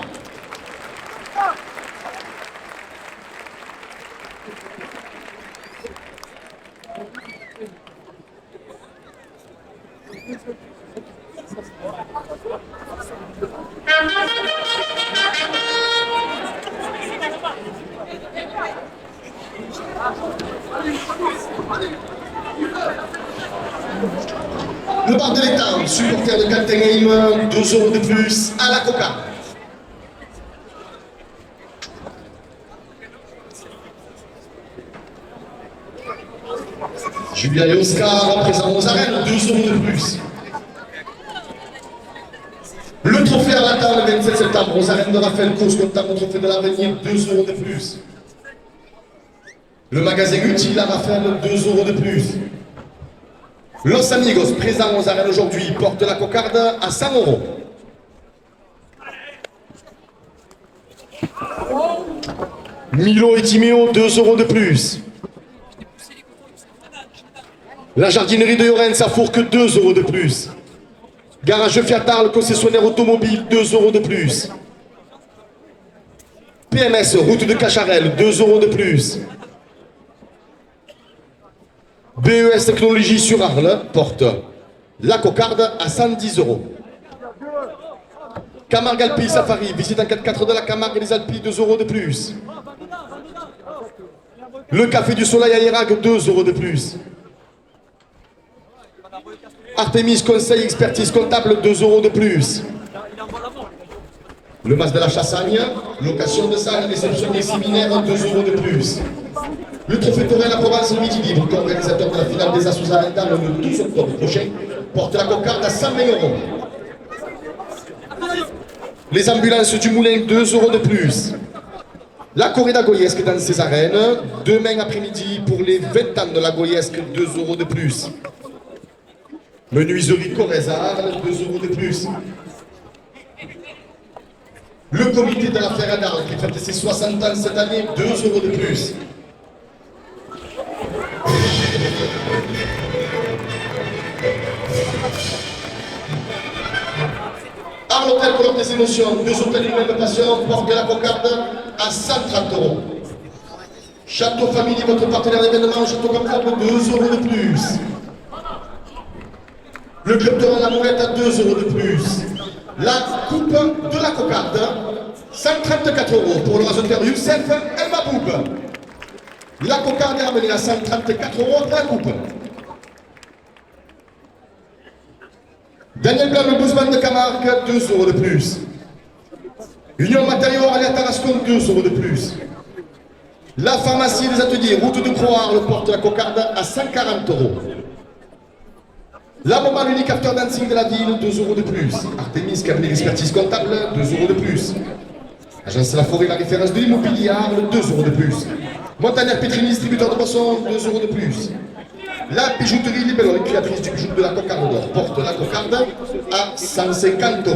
Le bar de l'étang, supporter de Kaltenheim, 2 € de plus à la coca. Julien et Oscar, présents aux arènes, 2 € de plus. Le trophée à la table, le 27 septembre, aux arènes de Raphaël Course, comptable au trophée de l'avenir, 2 € de plus. Le magasin utile à Raphaël, 2 € de plus. Los Amigos, présents aux arènes aujourd'hui, porte la cocarde à 100 €. Milo et Timéo, 2 € de plus. La jardinerie de Llorens à Fourques, 2 € de plus. Garage Fiat Arles, concessionnaire automobile, 2 € de plus. PMS, route de Cacharel, 2 € de plus. BES Technologie sur Arles porte la cocarde à 110 €. Camargue Alpi Safari, visite en 4x4 de la Camargue et les Alpes, 2 € de plus. Le Café du Soleil à Irak, 2 € de plus. Artemis Conseil Expertise Comptable, 2 € de plus. Le Mas de la Chassagne, location de salle, réception des séminaires, 2 € de plus. Le trophée Tourelle à Provence Midi Libre, co-organisateur de la finale des Assos à Indal le 12 octobre prochain, porte la cocarde à 120 €. Les ambulances du Moulin, 2 € de plus. La corrida goyesque dans ses arènes, demain après-midi pour les 20 ans de la goyesque, 2 € de plus. Menuiserie Corrèze-Arles, 2 € de plus. Le comité de la Ferre d'Arles qui fête ses 60 ans cette année, 2 € de plus. Arles Hôtel Couleur des Émotions, 2 hôtels humains de passion, porte de la cocarde à 130 €. Château Famille, votre partenaire d'événement, Château Conforme, 2 € de plus. Le club de la Moulette à 2 € de plus. La coupe de la cocarde, 134 € pour le rasoteur Youssef El Maboub. La cocarde est ramenée à 134 € de la coupe. Daniel Blanc, le Bouzman de Camargue, 2 € de plus. Union Matériaux, Alia Tarascon, 2 € de plus. La pharmacie des ateliers, route de Croix, le porte la cocarde à 140 €. La Moma, l'unique after dancing de la ville, 2 € de plus. Artemis, cabinet d'expertise comptable, 2 € de plus. Agence La Forêt, la référence de l'immobilier, 2 € de plus. Montagnard Pétrini, distributeur de boissons, 2 € de plus. La bijouterie Libello, créatrice du bijou de la cocarde d'or, porte la cocarde à 150 €.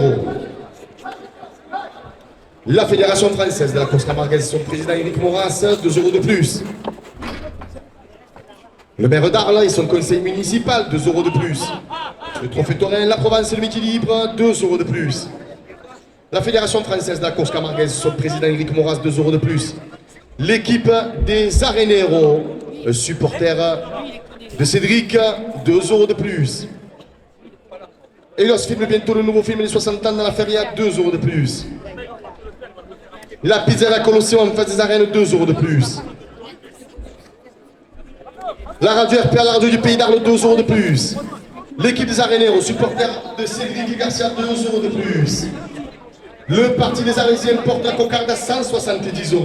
La Fédération française de la course camarguaise, son président Éric Moras, 2 € de plus. Le maire d'Arles et son conseil municipal, 2 € de plus. Le trophée taurin, la Provence et le Midi Libre, 2 € de plus. La Fédération française de la course camarguaise, son président Éric Moras, 2 € de plus. L'équipe des Areneros, supporter de Cédric, 2 € de plus. Elios filme bientôt le nouveau film Les 60 ans dans la Feria, 2 € de plus. La Pizzeria Colosseum en face des arènes, 2 € de plus. La radio RPA, la radio du Pays d'Arles, 2 € de plus. L'équipe des Areneros, supporter de Cédric Garcia, 2 € de plus. Le parti des Arlésiens porte la cocarde à 170 €.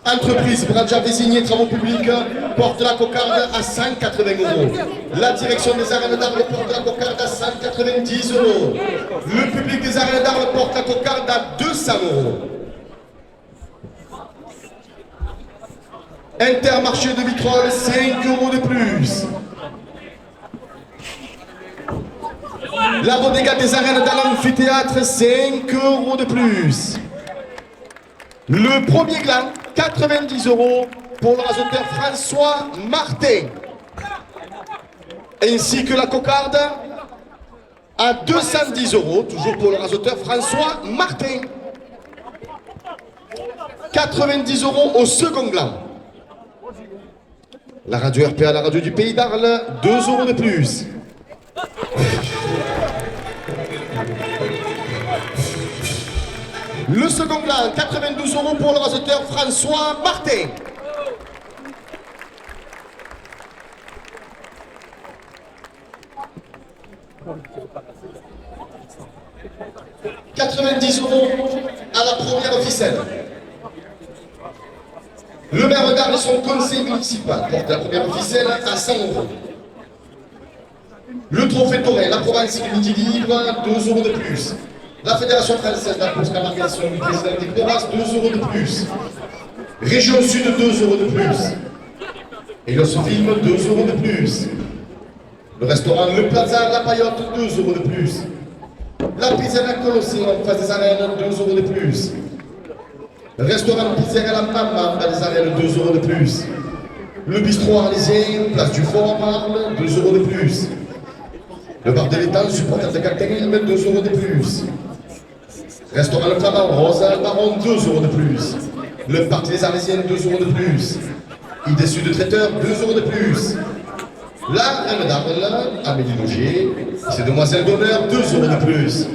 Entreprise Bradja Vésigné Travaux Publics porte la cocarde à 180 €. La direction des arènes d'Arles porte la cocarde à 190 €. Le public des arènes d'Arles porte la cocarde à 200 €. Intermarché de Vitrolles, 5 € de plus. La bodega des arènes dans l'amphithéâtre, 5 € de plus. Le premier gland, 90 € pour le rasoteur François Martin. Ainsi que la cocarde à 210 €, toujours pour le rasoteur François Martin. 90 € au second gland. La radio RPA, la radio du Pays d'Arles, 2 € de plus. Le second gland, 92 € pour le rasoteur François Martin. « 90 € à la première ficelle. Le maire d'Arles et son conseil municipal porte la première ficelle à 100 €. Le trophée taurin, la Provence et le Midi Libre, 2 € de plus. La Fédération française de la course camarguaise, son président Éric Moras, 2 € de plus. Région Sud, 2 € de plus. Elios Film, 2 € de plus. Le restaurant Le Plaza, La Paillote, 2 € de plus. La Pizzeria Colosseum en face des arènes, 2 € de plus. Le restaurant Pizzeria La Mama en face des arènes, 2 € de plus. Le bistrot arlésien, place du Fort Marle, 2 € de plus. Le bar de l'étang, supporter de Cactérim, 2 € de plus. Restaurant Le Flamand, Rosa Baron, 2 € de plus. Le parti des Arlésiennes, 2 € de plus. Idée Sud Traiteur, 2 € de plus. La Reine d'Arles, Amélie Logier, ses demoiselles d'honneur, 2 € de plus.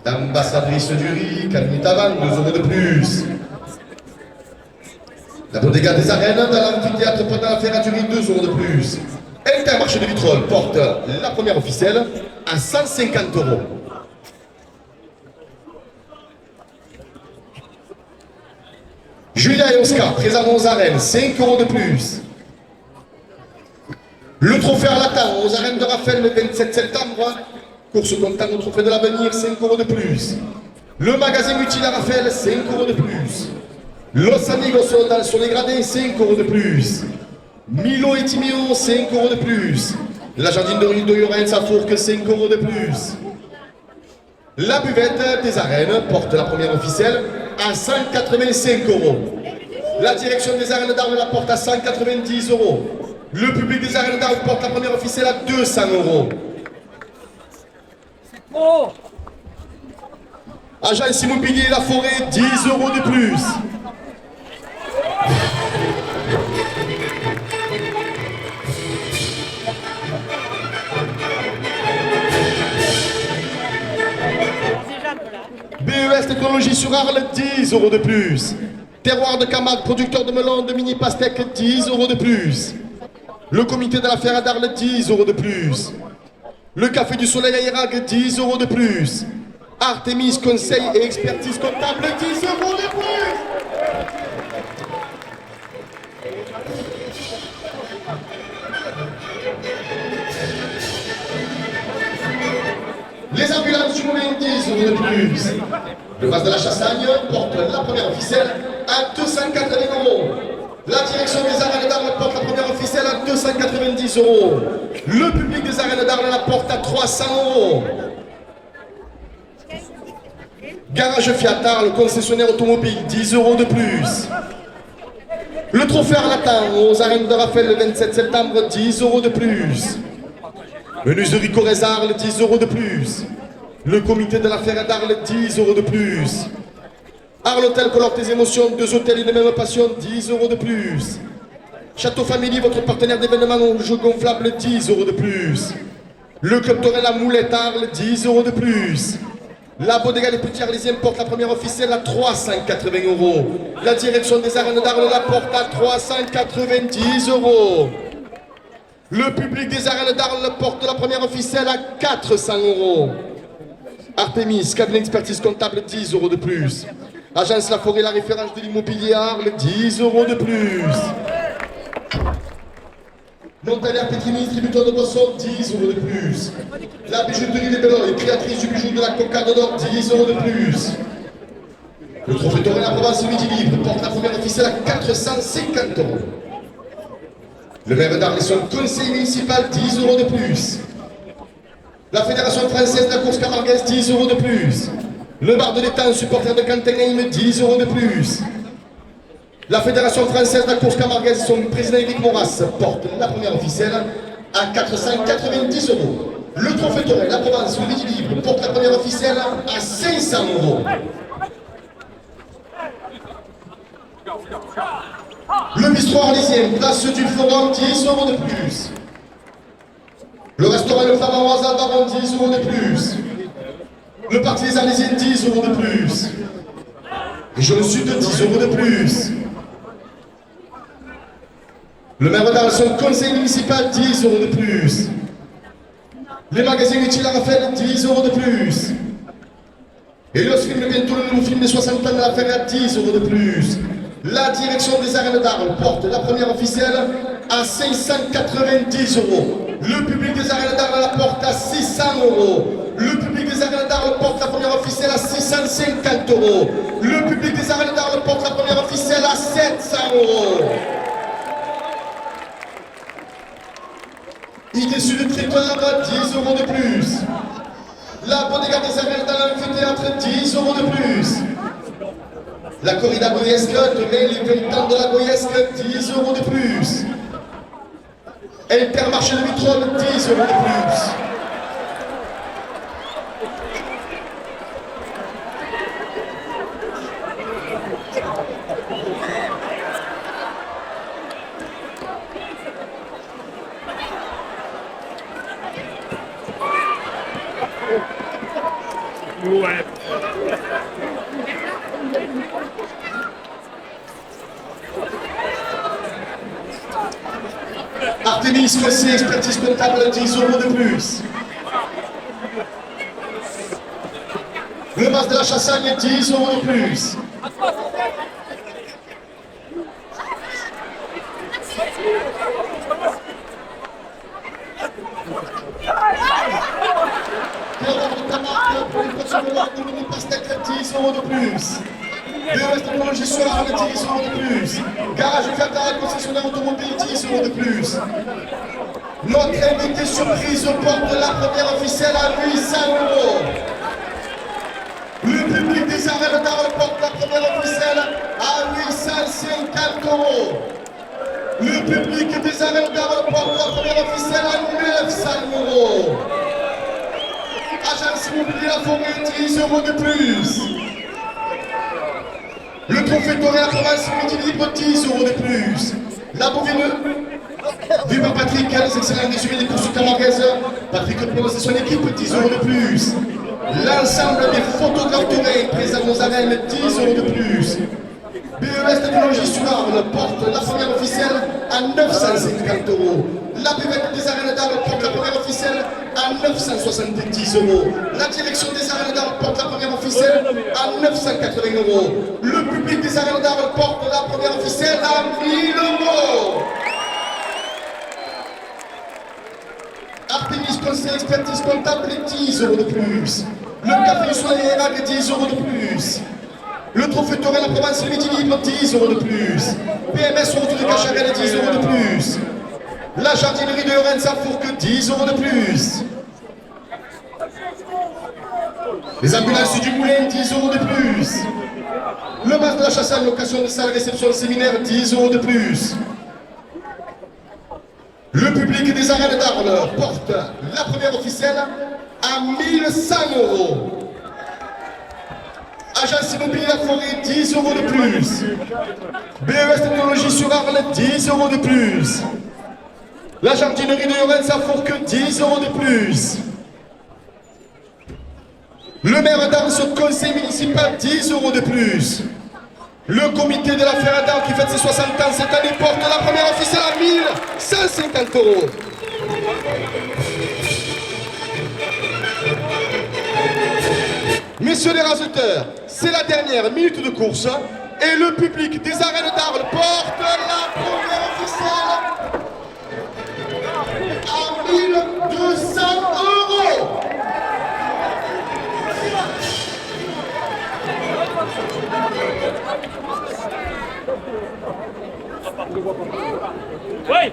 L'ambassadrice du riz, Camille Tavan, 2 € de plus. La bodega des arènes dans l'amphithéâtre pendant la ferraterie, 2 € de plus. Intermarché de Vitrolles porte la première officielle à 150 €. Julia et Oscar, présents aux arènes, 5 € de plus. Le trophée à Latin aux arènes de Raphaël le 27 septembre, course comptant au trophée de l'avenir, 5 € de plus. Le magasin utile à Raphaël, 5 € de plus. Los Amigos dans sur les gradins, 5 € de plus. Milo et Timéo, 5 € de plus. La jardinerie de Llorens à Fourques, 5 € de plus. La buvette des arènes porte la première officielle à 185 €. La direction des arènes d'Arles la porte à 190 €. Le public des arènes d'Arles porte la première officielle à 200 €. Oh, Agence immobilier La Forêt, 10 € de plus. BES Technologie sur Arles, 10 € de plus. Terroir de Camargue, producteur de melon, de mini pastèque, 10 € de plus. Le comité de la Ferra d'Arles, 10 € de plus. Le Café du Soleil à Irag, 10 € de plus. Artemis Conseil et Expertise Comptable, 10 € de plus. Les ambulances du Moulin, 10 € de plus. Le Vase de la Chassagne porte la première officielle à 280 €. La direction des arènes d'Arles porte la première officielle à 290 €. Le public des arènes d'Arles la porte à 300 €. Garage Fiat Arles, concessionnaire automobile, 10 € de plus. Le trophée Arlatan aux arènes de Raphaël le 27 septembre, 10 € de plus. Menuiserie Corrèze Arles, 10 € de plus. Le comité de la Ferre d'Arles, 10 € de plus. Arles Hôtel colore tes émotions, 2 hôtels, une même passion, 10 € de plus. Château Family, votre partenaire d'événements aux jeux gonflables, 10 € de plus. Le Club Torel La Moulette Arles, 10 € de plus. La Bodega des Petits Arlésiens porte la première officielle à 380 €. La direction des arènes d'Arles la porte à 390 €. Le public des arènes d'Arles porte la première officielle à 400 €. Artemis, cabinet d'expertise comptable, 10 € de plus. Agence La Forêt, la référence de l'immobilier à Arles, 10 € de plus. Montagnard Pétrini, distributeur de boissons, 10 € de plus. La bijouterie Les Belloy, créatrice du bijou de la cocarde d'or, 10 € de plus. Le trophée doré La Provence Midi Libre porte la première officielle à 450 €. Le maire d'Arles et son conseil municipal, 10 € de plus. La Fédération française de la course camarguaise, 10 € de plus. Le bar de l'étang, supporter de Cantenheim, 10 € de plus. La Fédération française de la course camarguaise, son président Éric Moras, porte la première officielle à 490 €. Le trophée Torel La Provence le Midi Libre porte la première officielle à 500 €. Le bistrot arlésien, place du Forum, 10 € de plus. Le restaurant Le Flamand Rosa Baron, 10 € de plus. Le parti des Arlésiens, 10 € de plus. Région Sud, 10 € de plus. Le maire d'Arles, son conseil municipal, 10 € de plus. Les magasins utiles à Raphaël, 10 € de plus. Et le film, bientôt le nouveau film des 60 ans de la Ferre, à 10 € de plus. La direction des arènes d'Arles porte la première officielle à 590 €. Le public des arènes d'Arles la porte à 600 €. Le public des arènes d'Arles porte la première officielle à 650 €. Le public des arènes d'Arles porte la première officielle à 700 €. Idée sur le traiteur, 10 € de plus. La Bodega des arènes dans l'amphithéâtre, 10 € de plus. La corrida goyesque, demain les 20 ans de la goyesque, 10 € de plus. Intermarché de Vitrolles, 10 € de plus. Ouais. Artemis, conseiller expertise comptable, 10 € de plus. Le mas de la Chassagne, 10 € de plus. Pour les consommateurs de mini pastèque, 10 € de plus. BES Technologie sur Arles, 10 € de plus. Garage Fiat, concessionnaire automobile, 10 € de plus. Notre invité surprise porte la première officielle à 800 €. Le public des arènes d'Arles porte la première officielle à 850 €. Le public des arènes d'Arles porte la première officielle à 900 €. Agence Immobilier La Forêt, 10 € de plus. Le trophée doré La Provence Midi Libre, 10 € de plus. La bovine, vu par Patrick, les excellents résumés des courses camarguaises. Patrick Prononce et son équipe, 10 € de plus. L'ensemble des photographes dorés présents aux arènes, 10 € de plus. BES Technologie sur Arles porte la première officielle à 950 €. La buvette des arènes d'Arles porte la première officielle à 970 €. La direction des arènes d'Arles porte la première officielle à 980 €. Le public des arènes d'Arles porte la première officielle à 1000 €. Artemis conseil expertise comptable, 10 € de plus. Le café du soleil Irak, 10 € de plus. Le trophée Torel La Provence Midi Libre, 10 € de plus. PMS sur route de Cacharel, 10 € de plus. La jardinerie de Lorenz à Fourques, 10 € de plus. Les ambulances du Moulin, 10 € de plus. Le bar de la Chasse à location de salle, réception de séminaire, 10 € de plus. Le public des arènes d'Arles porte la première officielle à 1100 €. Agence immobilière La Forêt, 10 € de plus. BES Technologie sur Arles, 10 € de plus. La jardinerie de Lorenz à Fourques, 10 € de plus. Le maire d'Arles au conseil municipal, 10 € de plus. Le comité de la Ferre d'Arles qui fête ses 60 ans cette année porte la première officielle à 1150 €. Messieurs les raseteurs, c'est la dernière minute de course et le public des arènes d'Arles porte la première officielle à 1200 €. Ouais.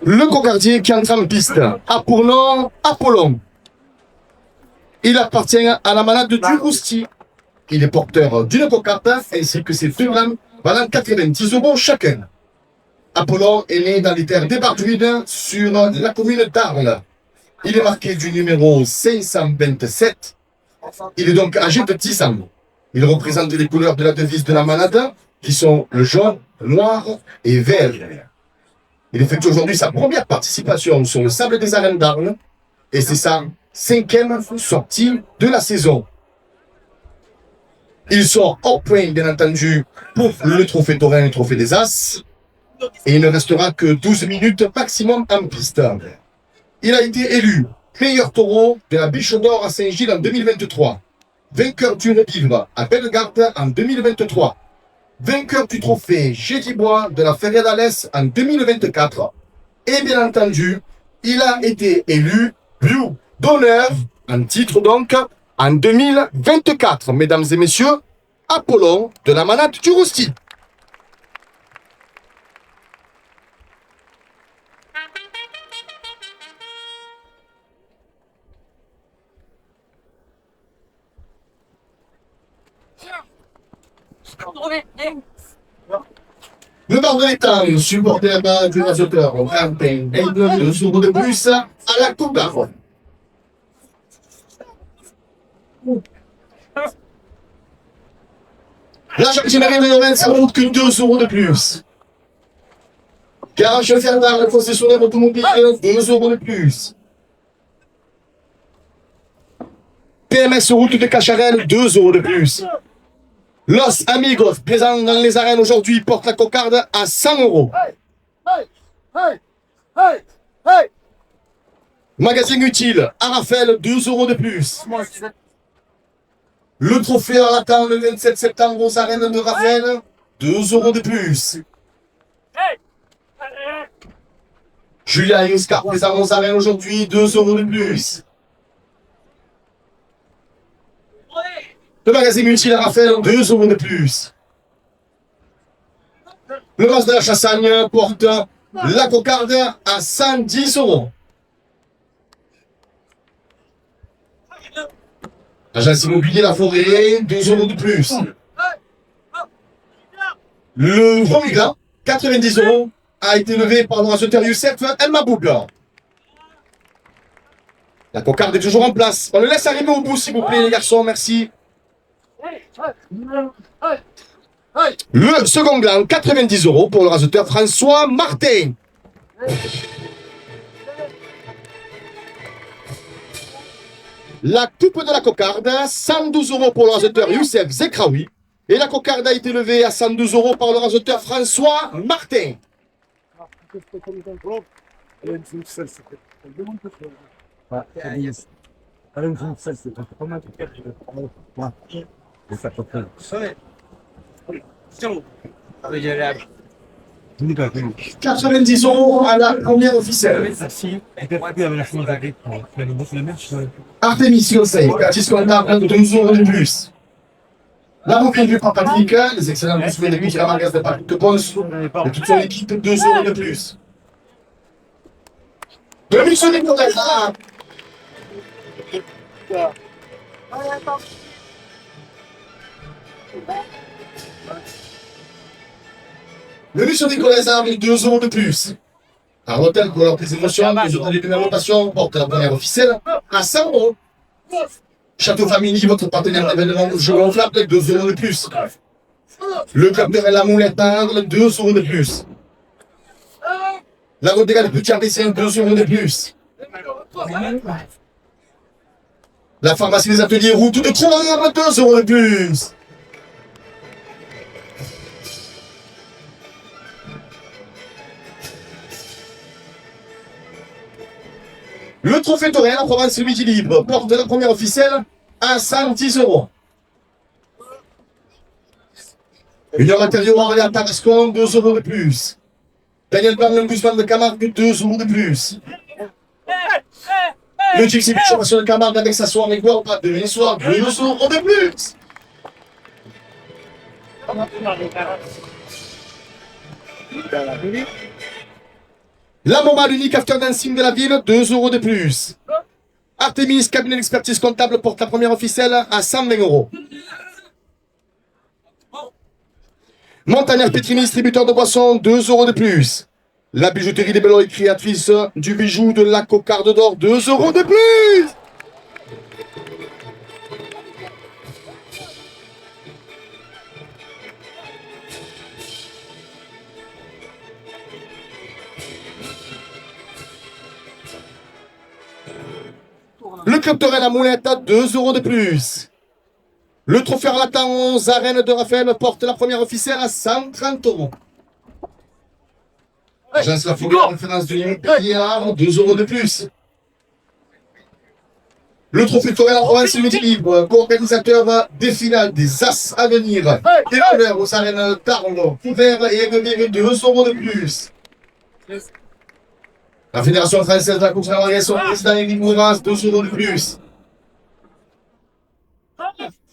Le cocardier qui entre en piste a pour nom Apollon. Il appartient à la manade du Rousti. Il est porteur d'une cocarde ainsi que ses 2 grammes valant 90 € chacun. Apollon est né dans les terres des Bardouides sur la commune d'Arles. Il est marqué du numéro 527. Il est donc âgé de 10 ans. Il représente les couleurs de la devise de la manade qui sont le jaune, le noir et vert. Il effectue aujourd'hui sa première participation sur le sable des arènes d'Arles et c'est sa 5e sortie de la saison. Il sort hors point, bien entendu, pour le trophée taurin et le trophée des As. Et il ne restera que 12 minutes maximum en piste. Il a été élu meilleur taureau de la Biche d'Or à Saint-Gilles en 2023, vainqueur du Redivre à Bellegarde en 2023, vainqueur du trophée Gédibois de la Ferrière d'Alès en 2024. Et bien entendu, il a été élu Blue d'honneur, en titre donc, en 2024. Mesdames et messieurs, Apollon de la manade du Rousti. Le bar de l'étang, supporter du rasoteur, rampin, et 2 € de plus à la coupe d'arbre. La jardinerie de Lorenz, ça vaut que 2 € de plus. Garage Fernand, le concessionnaire automobile, 2 € de plus. PMS route de Cacharel, 2 € de plus. Los Amigos, présent dans les arènes aujourd'hui, porte la cocarde à 100 €. Magazine utile, Arafel, 2 € de plus. Le trophée en attend le 27 septembre aux arènes de Raphaël, 2 € de plus. Julia et Oscar présents aux arènes aujourd'hui, 2 € de plus. Le magazine Multi La Raphaël, 2 € de plus. Le Mas de la Chassagne porte la cocarde à 110 €. L'agence immobilier La Forêt, 2 € de plus. Le Romiga, 90 €, a été levé par le racheteur Youssef El Maboub. La cocarde est toujours en place. On le laisse arriver au bout, s'il vous plaît, les garçons, merci. Le second gland, 90 € pour le racheteur François Martin. La coupe de la cocarde, 112 € pour le racheteur Youssef Zekraoui. Et la cocarde a été levée à 112 € par le racheteur François Martin. « 90 € à la première officielle. Artemis Conseil, Curtis comptable, 12 € de plus. La reprise du Patrick, les excellents doucements de Guy Ramargas de Patrick de Pons, et toute son équipe, 2 € de plus. De Michel Nicolas. Le Michel Nicolas avec 2 € de plus. Un hôtel pour leur des émotions, les hôtels de rotation portent la première officielle à 100 €. Château Family, votre partenaire d'événement, je gonflable avec 2 € de plus. Le club de la Moulette, 2 € de plus. La Rodéga de Petit Ardessien, 2 € de plus. La pharmacie des ateliers Route de Croix, 2 € de plus. Le trophée Torrent, la province Midi Libre, porte la première officielle à 110 €. Union Matériaux Henriette Tarascon, 2 € de plus. Daniel Barnum Guzman de Camargue, 2 € de plus. Le Gypsy Bichon de Camargue avec sa soirée Guapa de l'histoire, 2 € de plus. La Moma, l'unique after dancing de la ville, 2 € de plus. Artemis, cabinet d'expertise comptable, porte la première officielle à 120 €. Montagnard Pétrini, distributeur de boissons, 2 € de plus. La bijouterie des Belloy, créatrice du bijou de la cocarde d'or, 2 € de plus. Le club Torrent à Moulette, 2 € de plus. Le trophée Latin 11 arènes de Raphaël porte la première officielle à 130 €. Agence La Forêt, référence du Lyon, 2 € de plus. Le trophée Torrent à la province Midi Libre, co-organisateur des finales des As à venir. Et l'honneur aux arènes d'Arles, Couvert et Aiguebert, 2 € de plus. La Fédération française de la course à la son président Éric Mouras, 2 € de plus.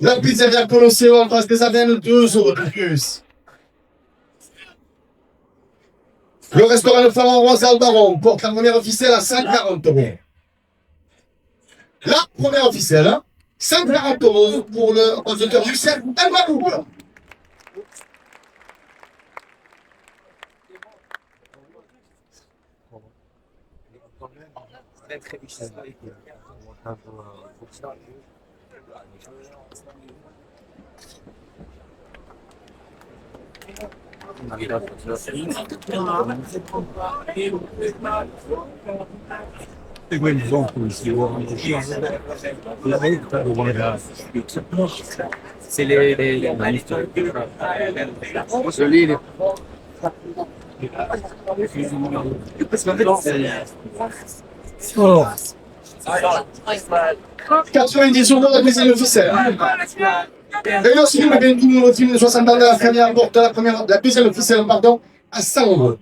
La pizzeria Colosseo en face des Ardennes, 2 € de plus. Le restaurant Le Pharaon Rosal Baron porte la première officielle à 140 €. La première officielle, 140 € pour le auditeur du cercle El Maboub. C'est les joli. Parce qu'en fait, Oh. 90 € de la deuxième officielle. Et le film Bendoum, le film de 60 ans de la famille, porte la deuxième officielle, pardon, à 100 €.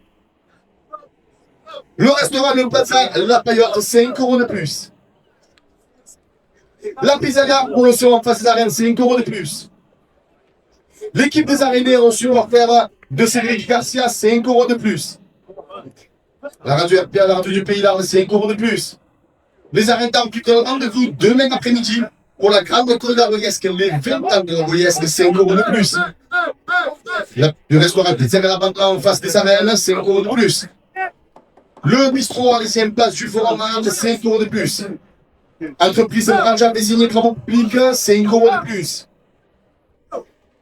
Le restaurant Le Plaza, la paillote, 5 € de plus. La pizzeria pour le en face des arènes, 5 € de plus. L'équipe des arénés en supporter de Cédric Garcia, 5 € de plus. La radio RPA, la radio du Pays d'Arles, 5 € de plus. Les arènes qui ont rendez-vous demain après-midi pour la grande corrida royesque, les 20 ans de royesque, 5 € de plus. Le restaurant Pizzeria La Banda en face des arènes, 5 € de plus. Le bistrot à l'ancienne place du Forum 5 € de plus. Entreprise Branja désignée travaux publics, 5 € de plus.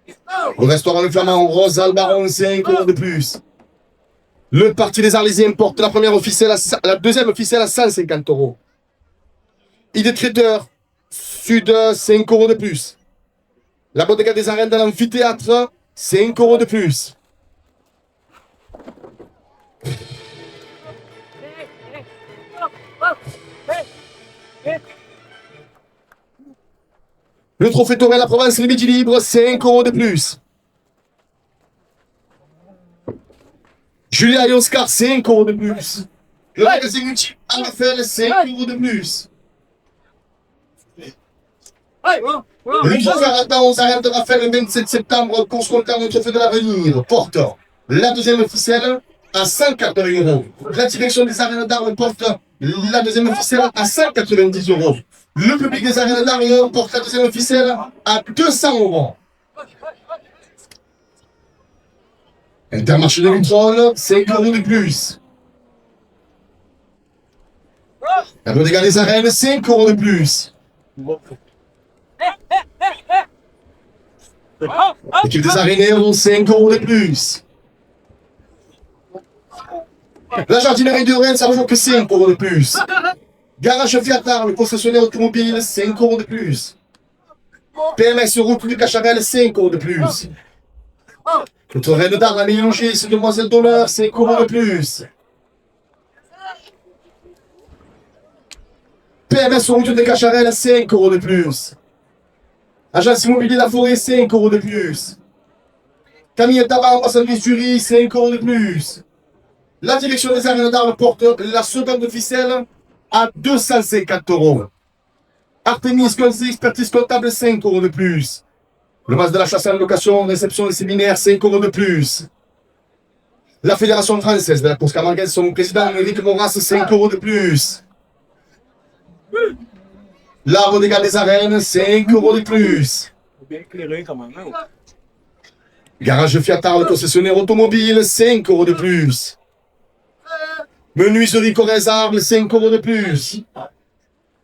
Le restaurant Le Flamand Rose Albaron, 5 € de plus. Le Parti des Arlésiens porte la première officielle la deuxième officielle à 150 €. Idée Traiteur Sud, 5 € de plus. La Bodega des Arènes dans l'amphithéâtre, 5 € de plus. Le trophée Torel La Provence, le Midi Libre, 5 € de plus. Julia et Oscar, 5 € de plus. Le magazine Uchi à Raphaël, 5 € de plus. Le trophée aux arènes de Raphaël, le 27 septembre, course comptant au trophée de l'avenir, porte la deuxième officielle à 180 €. La direction des arènes d'Arles porte la deuxième officielle à 190 €. Le public des arènes d'Arles porte la deuxième officielle à 200 €. Intermarché de Vitrolles, 5 € de plus. La Bodega des Arènes, 5 € de plus. L'équipe des Arénées, 5 € de plus. La jardinerie de Rennes, ça vaut que 5 € de plus. Garage Fiat Arles, le concessionnaire automobile, 5 € de plus. PMS route du Cacharel, 5 € de plus. Notre reine d'Arles, la Mélanger, c'est demoiselle d'honneur, 5 € de plus. PMS route de Cacharel, 5 € de plus. Agence immobilier La Forêt, 5 € de plus. Camille Tabac, ambassadrice du riz, 5 € de plus. La direction des arènes d'Arles porte la seconde officielle à 250 €. Artemis Conseil Expertise Comptable, 5 € de plus. Le Mas de la chasse en location, réception des séminaires, 5 € de plus. La Fédération française de la course camarguaise, son président Éric Moras, 5 € de plus. La Bodega des Arènes, 5 € de plus. Bien éclairé quand même. Hein? Garage Fiat Arles, concessionnaire automobile, 5 € de plus. Menuiserie Corrèze Arles, 5 € de plus.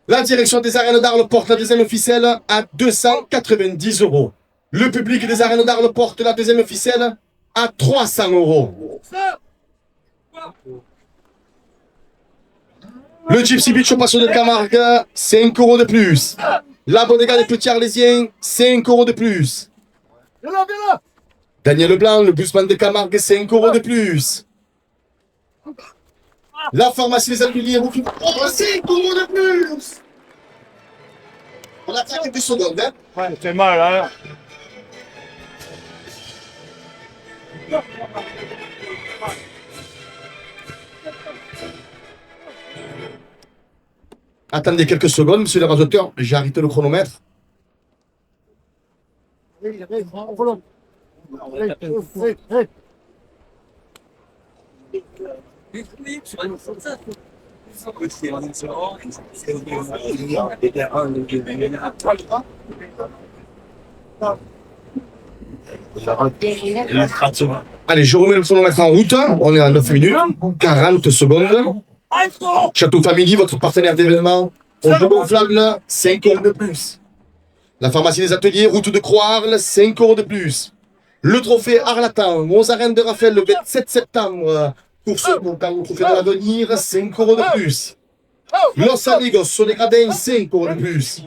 La direction des arènes d'Arles porte la deuxième officielle à 290 €. Le public des arènes d'Arles porte la deuxième officielle à 300 €. Le Gypsy Beach au Passo de Camargue, 5 € de plus. La Bodega des Petits Arlésiens, 5 € de plus. Daniel Leblanc, le Busman de Camargue, 5 € de plus. La pharmacie des Albiliers, 5 € de plus. On a fait quelques secondes, hein. Ouais, c'est mal, hein? Attendez quelques secondes, monsieur le rajoteur, j'ai arrêté le chronomètre. Allez, je remets le chronomètre en route. On est à 9 minutes, 40 secondes. Château Family, votre partenaire d'événement. On peut gonflable, 5 € de plus. La pharmacie des ateliers, route de Croix-Arles, 5 € de plus. Le trophée Arlatan, aux arènes de Raphaël, le 27 septembre. Pour ceux qui ont le trophée de l'avenir, 5 € de plus. Los Amigos, sur les gradins, 5 € de plus.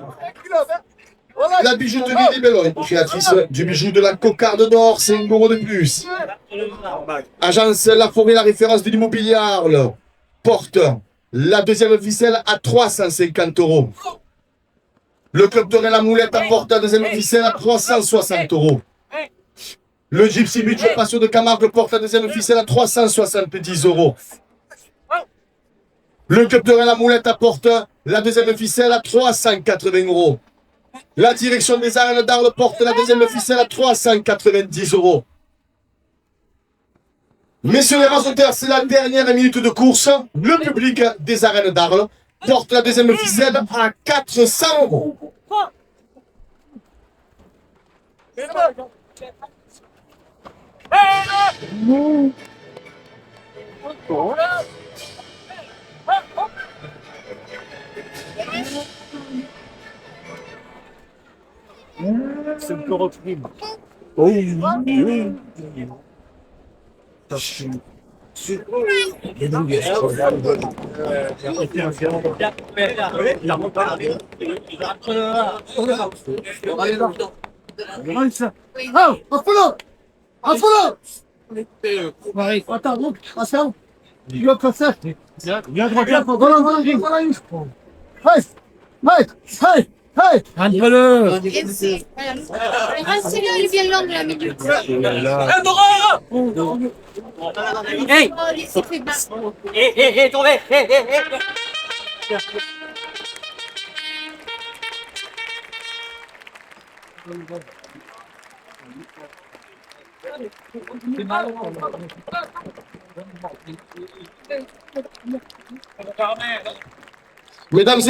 La bijouterie des Belloy, créatrice du bijou de la cocarde d'or, 5 € de plus. Agence La Forêt, la référence de l'immobilier Arles, porte la deuxième ficelle à 350 €. Le club de la Moulette apporte la deuxième ficelle à 360 €. Le Gypsy Beach Passion de Camargue porte la deuxième ficelle à 370 €. Le club de la Moulette apporte la deuxième ficelle à 380 €. La direction des arènes d'Arles porte la deuxième ficelle à 390 €. Messieurs les rasoteurs, c'est la dernière minute de course. Le public des arènes d'Arles porte la deuxième ficelle à 400 €. C'est le chloroquine. Ah, Apollo! Apollo! Attends, donc, attention. Il va passer. Viens droit. Voilà. Hey! Hey! Hey! Hey! Entre-le. Merci. Renseignez le bien long de la minute. Hey. Oh, laissez faire bas. Tombez. Mesdames et